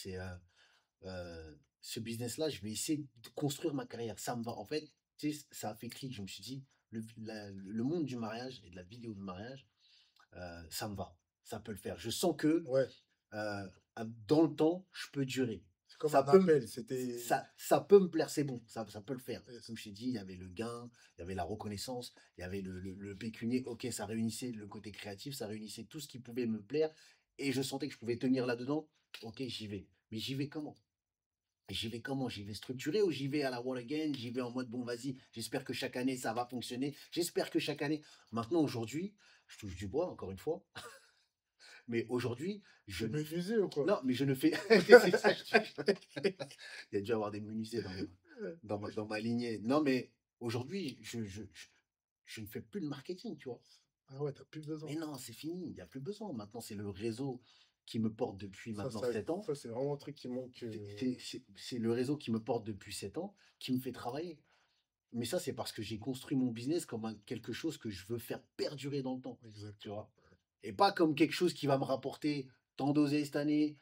ce business-là, je vais essayer de construire ma carrière. Ça me va. En fait, tu sais, ça a fait clic. Je me suis dit, le monde du mariage et de la vidéo de mariage, ça me va. Ça peut le faire. Je sens que Ouais, euh, dans le temps, je peux durer. c'est comme Ça un peut, appel. C'était. ça peut me plaire, c'est bon, ça peut le faire. Yes. Comme je t'ai dit, il y avait le gain, il y avait la reconnaissance, il y avait le pécunier. Ok, ça réunissait le côté créatif, ça réunissait tout ce qui pouvait me plaire. Et je sentais que je pouvais tenir là-dedans. Ok, j'y vais. Mais j'y vais comment? J'y vais comment? J'y vais structuré ou j'y vais à la wall again? J'y vais en mode, bon, vas-y, j'espère que chaque année, ça va fonctionner. J'espère que chaque année. Maintenant, aujourd'hui, je touche du bois, encore une fois. Mais aujourd'hui, je, Tu menuisier ou quoi? non, mais je ne fais. C'est ça, il y a dû avoir des menuisiers dans ma lignée. Non, mais aujourd'hui, je ne fais plus de marketing, tu vois. Ah ouais, t'as plus besoin. Mais non, c'est fini, il n'y a plus besoin. Maintenant, c'est le réseau qui me porte depuis Ça, maintenant ça, 7 ans. ça, c'est vraiment un truc qui manque. C'est le réseau qui me porte depuis 7 ans qui me fait travailler. Mais ça, c'est parce que j'ai construit mon business comme quelque chose que je veux faire perdurer dans le temps, Exact. tu vois. Et pas comme quelque chose qui va me rapporter tant d'oseille cette année.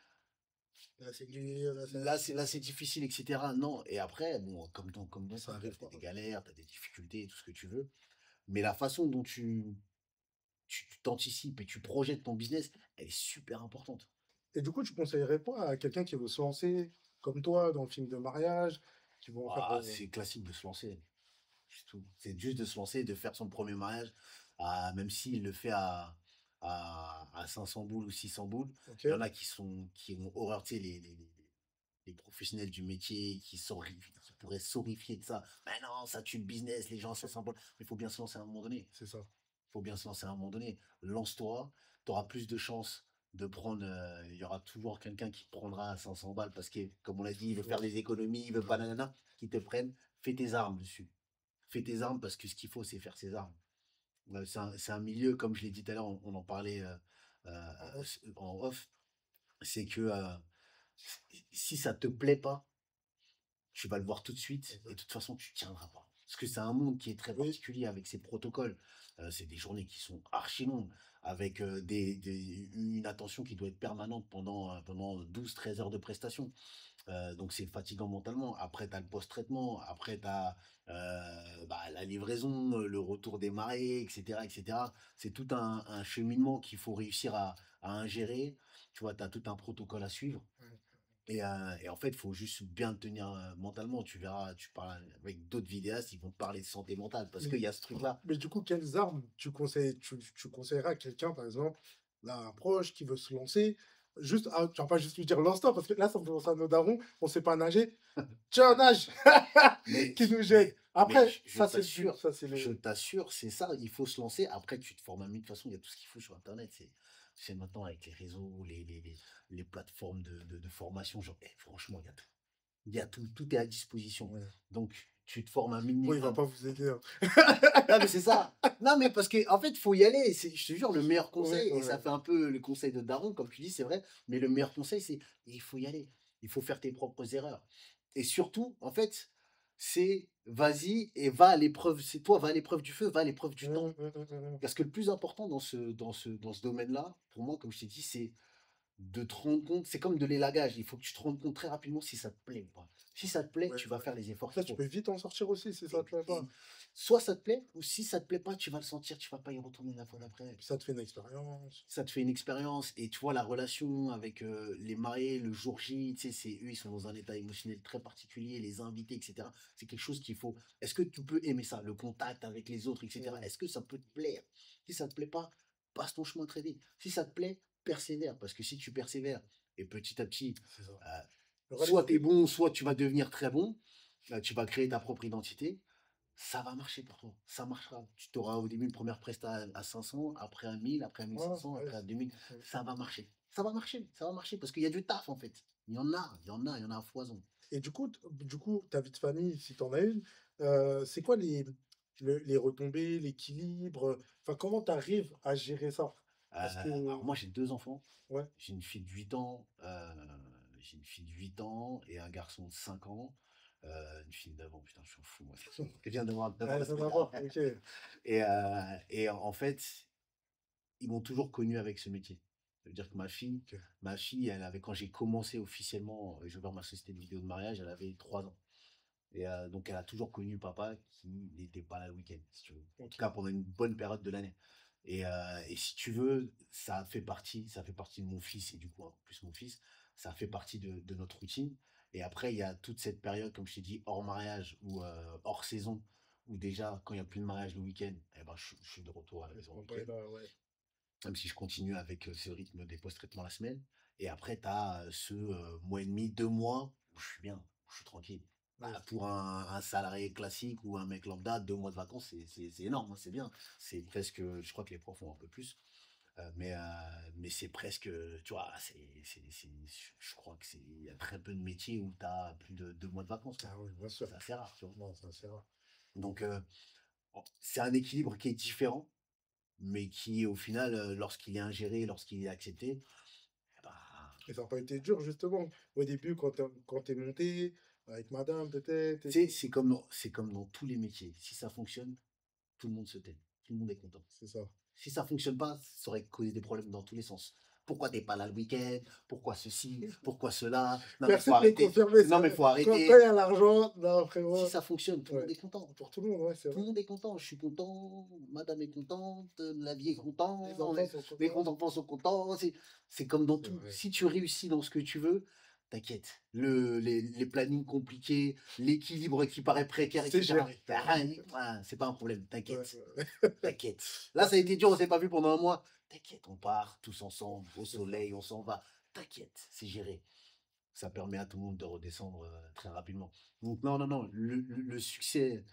Là, c'est dur, Là, c'est difficile, etc. Non. Et après, bon, comme dans ça ça, arrive tu as pas. des galères, tu as des difficultés, tout ce que tu veux. Mais la façon dont tu t'anticipes et tu projettes ton business, elle est super importante. Et du coup, tu conseillerais pas à quelqu'un qui veut se lancer, comme toi, dans le film de mariage, qui vont faire. Ah, c'est classique de se lancer. C'est tout. C'est juste de se lancer, de faire son premier mariage, même s'il le fait à 500 boules ou 600 boules. Ok. Il y en a qui ont horreur, tu sais, les professionnels du métier qui pourraient s'horrifier de ça. Mais non, ça tue le business, les gens à 500 boules. Mais il faut bien se lancer à un moment donné. C'est ça. Il faut bien se lancer à un moment donné. Lance-toi, tu auras plus de chances de prendre. Il y aura toujours quelqu'un qui te prendra à 500 balles parce que, comme on l'a dit, il veut faire des économies, il veut pas nanana, qui te prennent. Fais tes armes dessus. Fais tes armes parce que ce qu'il faut, c'est faire ses armes. C'est un milieu, comme je l'ai dit tout à l'heure, on en parlait en off, c'est que si ça te plaît pas, tu vas le voir tout de suite et de toute façon, tu tiendras pas. Parce que c'est un monde qui est très Oui. particulier avec ses protocoles. C'est des journées qui sont archi longues, avec une attention qui doit être permanente pendant 12-13 heures de prestation. Donc c'est fatigant mentalement. Après, tu as le post-traitement, après, tu as la livraison, le retour des marées, etc. etc. C'est tout un cheminement qu'il faut réussir à ingérer. Tu vois, tu as tout un protocole à suivre. Et en fait, il faut juste bien te tenir mentalement. Tu verras, tu parles avec d'autres vidéastes, ils vont te parler de santé mentale parce qu'il y a ce truc-là. Mais du coup, quelles armes tu conseillerais à quelqu'un, par exemple, là, un proche qui veut se lancer, juste, tu vas pas juste lui dire lance-toi, parce que là, ça me fait penser à nos darons, on sait pas nager. Tiens, nage qui nous gêne. Après, ça, c'est t'assure, ça, c'est je le. t'assure, c'est ça, il faut se lancer. Après, tu te formes à 1000. De toute façon, il y a tout ce qu'il faut sur Internet. C'est maintenant avec les réseaux, les plateformes de formation. Genre, franchement, il y a tout. Il y a tout, tout est à disposition. Ouais. Donc, tu te formes un minimum. Oui, il va pas vous aider. Hein. Non, mais c'est ça. Non, mais parce qu'en fait, il faut y aller. Je te jure, le meilleur conseil, Ouais, et ça fait un peu le conseil de Daron, comme tu dis, c'est vrai, mais le meilleur conseil, c'est il faut y aller. Il faut faire tes propres erreurs. Et surtout, en fait, c'est vas-y et va à l'épreuve. C'est toi, va à l'épreuve du feu, va à l'épreuve du temps. Parce que le plus important dans ce domaine-là, pour moi, comme je t'ai dit, c'est de te rendre compte, c'est comme de l'élagage, il faut que tu te rendes compte très rapidement si ça te plaît ou pas. Si ça te plaît, Ouais, tu vas ouais. faire les efforts Après, qu'il tu faut. peux vite en sortir aussi si ça te plaît pas. Soit ça te plaît, ou si ça te plaît pas, tu vas le sentir, tu vas pas y retourner la fois d'après. Puis ça te fait une expérience. Ça te fait une expérience, et tu vois, la relation avec les mariés, le jour J, tu sais, eux, ils sont dans un état émotionnel très particulier, les invités, etc. C'est quelque chose qu'il faut. Est-ce que tu peux aimer ça, le contact avec les autres, etc. Est-ce que ça peut te plaire? Si ça te plaît pas, passe ton chemin très vite. Si ça te plaît, persévère, parce que si tu persévères, et petit à petit, C'est ça. soit tu es bon, soit tu vas devenir très bon, tu vas créer ta propre identité, ça va marcher pour toi, ça marchera. Tu t'auras au début une première presta à 500, après à 1000, après à 1500, Ouais, après à 2000, ouais. ça va marcher. Ça va marcher parce qu'il y a du taf en fait. Il y en a à foison. Et du coup, ta vie de famille, si tu en as une, c'est quoi les retombées, l'équilibre? Enfin, comment tu arrives à gérer ça? Parce que, Alors moi j'ai 2 enfants, ouais, j'ai une fille de 8 ans, et un garçon de 5 ans. Une fille d'avant, putain, je suis fou, moi. Elle vient d'avoir ouais, ça va pas, ok. Et en fait, ils m'ont toujours connu avec ce métier. Ça veut dire que Ok. ma fille, elle avait, quand j'ai commencé officiellement, j'ai ouvert ma société de vidéo de mariage, elle avait 3 ans. Et donc, elle a toujours connu papa qui n'était pas là le week-end, si tu veux. En tout cas, pendant une bonne période de l'année. Et si tu veux, ça fait partie de mon fils, et du coup, en plus mon fils, ça fait partie de notre routine. Et après, il y a toute cette période, comme je t'ai dit, hors mariage ou hors saison, où déjà, quand il n'y a plus de mariage le week-end, eh ben, je suis de retour à la maison le Ouais, week-end. là, ouais. Même si je continue avec ce rythme des post-traitements la semaine. Et après, tu as ce mois et demi, 2 mois où je suis bien, où je suis tranquille. Ouais. Bah, pour un salarié classique ou un mec lambda, 2 mois de vacances, c'est énorme, hein, c'est bien. C'est presque, je crois que les profs ont un peu plus. Mais c'est presque, tu vois, je crois que il y a très peu de métiers où tu as plus de 2 mois de vacances, quoi. Ah oui, bien sûr. C'est assez rare, tu vois. Non, ça, c'est rare. Donc, c'est un équilibre qui est différent, mais qui, au final, lorsqu'il est ingéré, lorsqu'il est accepté, bah, Et ça n'a pas été dur, justement, au début, quand t'es monté, avec madame, peut-être. tu sais, c'est comme dans tous les métiers. Si ça fonctionne, tout le monde se tait. Tout le monde est content. C'est ça. Si ça fonctionne pas, ça aurait causé des problèmes dans tous les sens. Pourquoi t'es pas là le week-end? Pourquoi ceci? Pourquoi cela? Non, mais Merci faut de me arrêter. confirmer Non, ça. mais faut Quand arrêter. il y a l'argent, non, frérot. Si ça fonctionne, tout le Ouais. monde est content. Pour tout le monde, ouais, c'est Tout le vrai. monde est content. Je suis content. Madame est contente. La vie est contente. Les enfants sont Les contents. enfants sont contents. C'est comme dans C'est tout. vrai. Si tu réussis dans ce que tu veux, t'inquiète. Les plannings compliqués, l'équilibre qui paraît précaire, C'est etc. géré. C'est pas un problème. Ouais, T'inquiète. ouais. T'inquiète. Là, ça a été dur, on s'est pas vu pendant un mois. T'inquiète, on part tous ensemble, au soleil, on s'en va. T'inquiète, c'est géré. Ça permet à tout le monde de redescendre très rapidement. Donc, non, non, non, le succès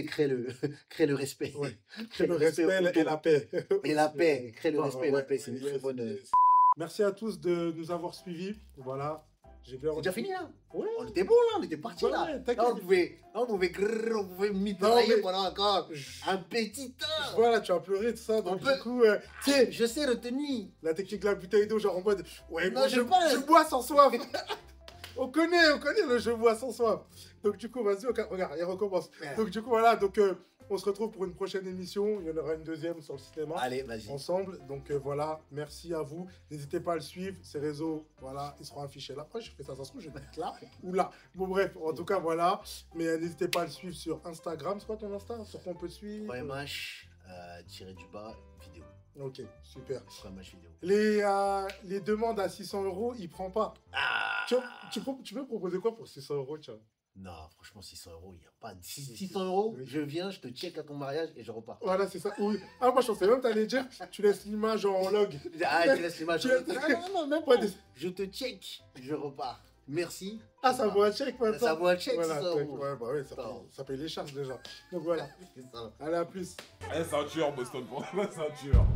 crée le respect. Ouais. Crée Le respect et la paix. Et la paix, crée le Ah, respect et la ouais, paix. C'est une yes, très bonne. yes. Merci à tous de nous avoir suivis. Voilà. J'ai bien C'est déjà fini là. Ouais. On était bon là, on était parti Ouais, là. t'inquiète. Là, on pouvait mitrailler mais- pendant encore Je- un petit temps. Voilà, tu as pleuré, tout ça. Donc, On peut- du coup, tu sais, Je sais retenir. la technique de la bouteille d'eau, genre en mode, ouais, Non, moi, je pense. je bois sans soif. on connaît le je bois sans soif. Donc, du coup, vas-y, regarde, il recommence. Ouais. Donc, du coup, voilà, donc, on se retrouve pour une prochaine émission. Il y en aura une deuxième sur le cinéma. Allez, vas-y. Ensemble. Donc voilà, merci à vous. N'hésitez pas à le suivre. Ses réseaux, voilà, ils seront affichés là. Après, je fais ça se trouve, je vais être là ou là. Bon, bref, en tout cas, voilà. Mais n'hésitez pas à le suivre sur Instagram. C'est quoi ton Insta? Sur quoi on peut te suivre? OMH, tiré du bas, vidéo. Ok, super. OMH vidéo. Les demandes à 600 euros, il prend pas. Ah Tu peux proposer quoi pour 600 euros, tiens? Non, franchement, 600 euros, il n'y a pas de 600 euros. Oui. Je viens, je te check à ton mariage et je repars. Voilà, c'est ça. Oui. Ah, moi, je pensais même t'allais dire, tu laisses l'image en log. Ah, tu laisses l'image. Tu Non, laisses- non, même Ouais, pas. des- Je te check, je repars. Merci. Ah, ça vaut un check maintenant. Ça vaut un check, Voilà, 600 check. euros. Ouais, bah ouais, ça paye les charges déjà. Donc voilà. C'est ça. Allez, à plus. Eh, ceinture, Boston pour la ceinture.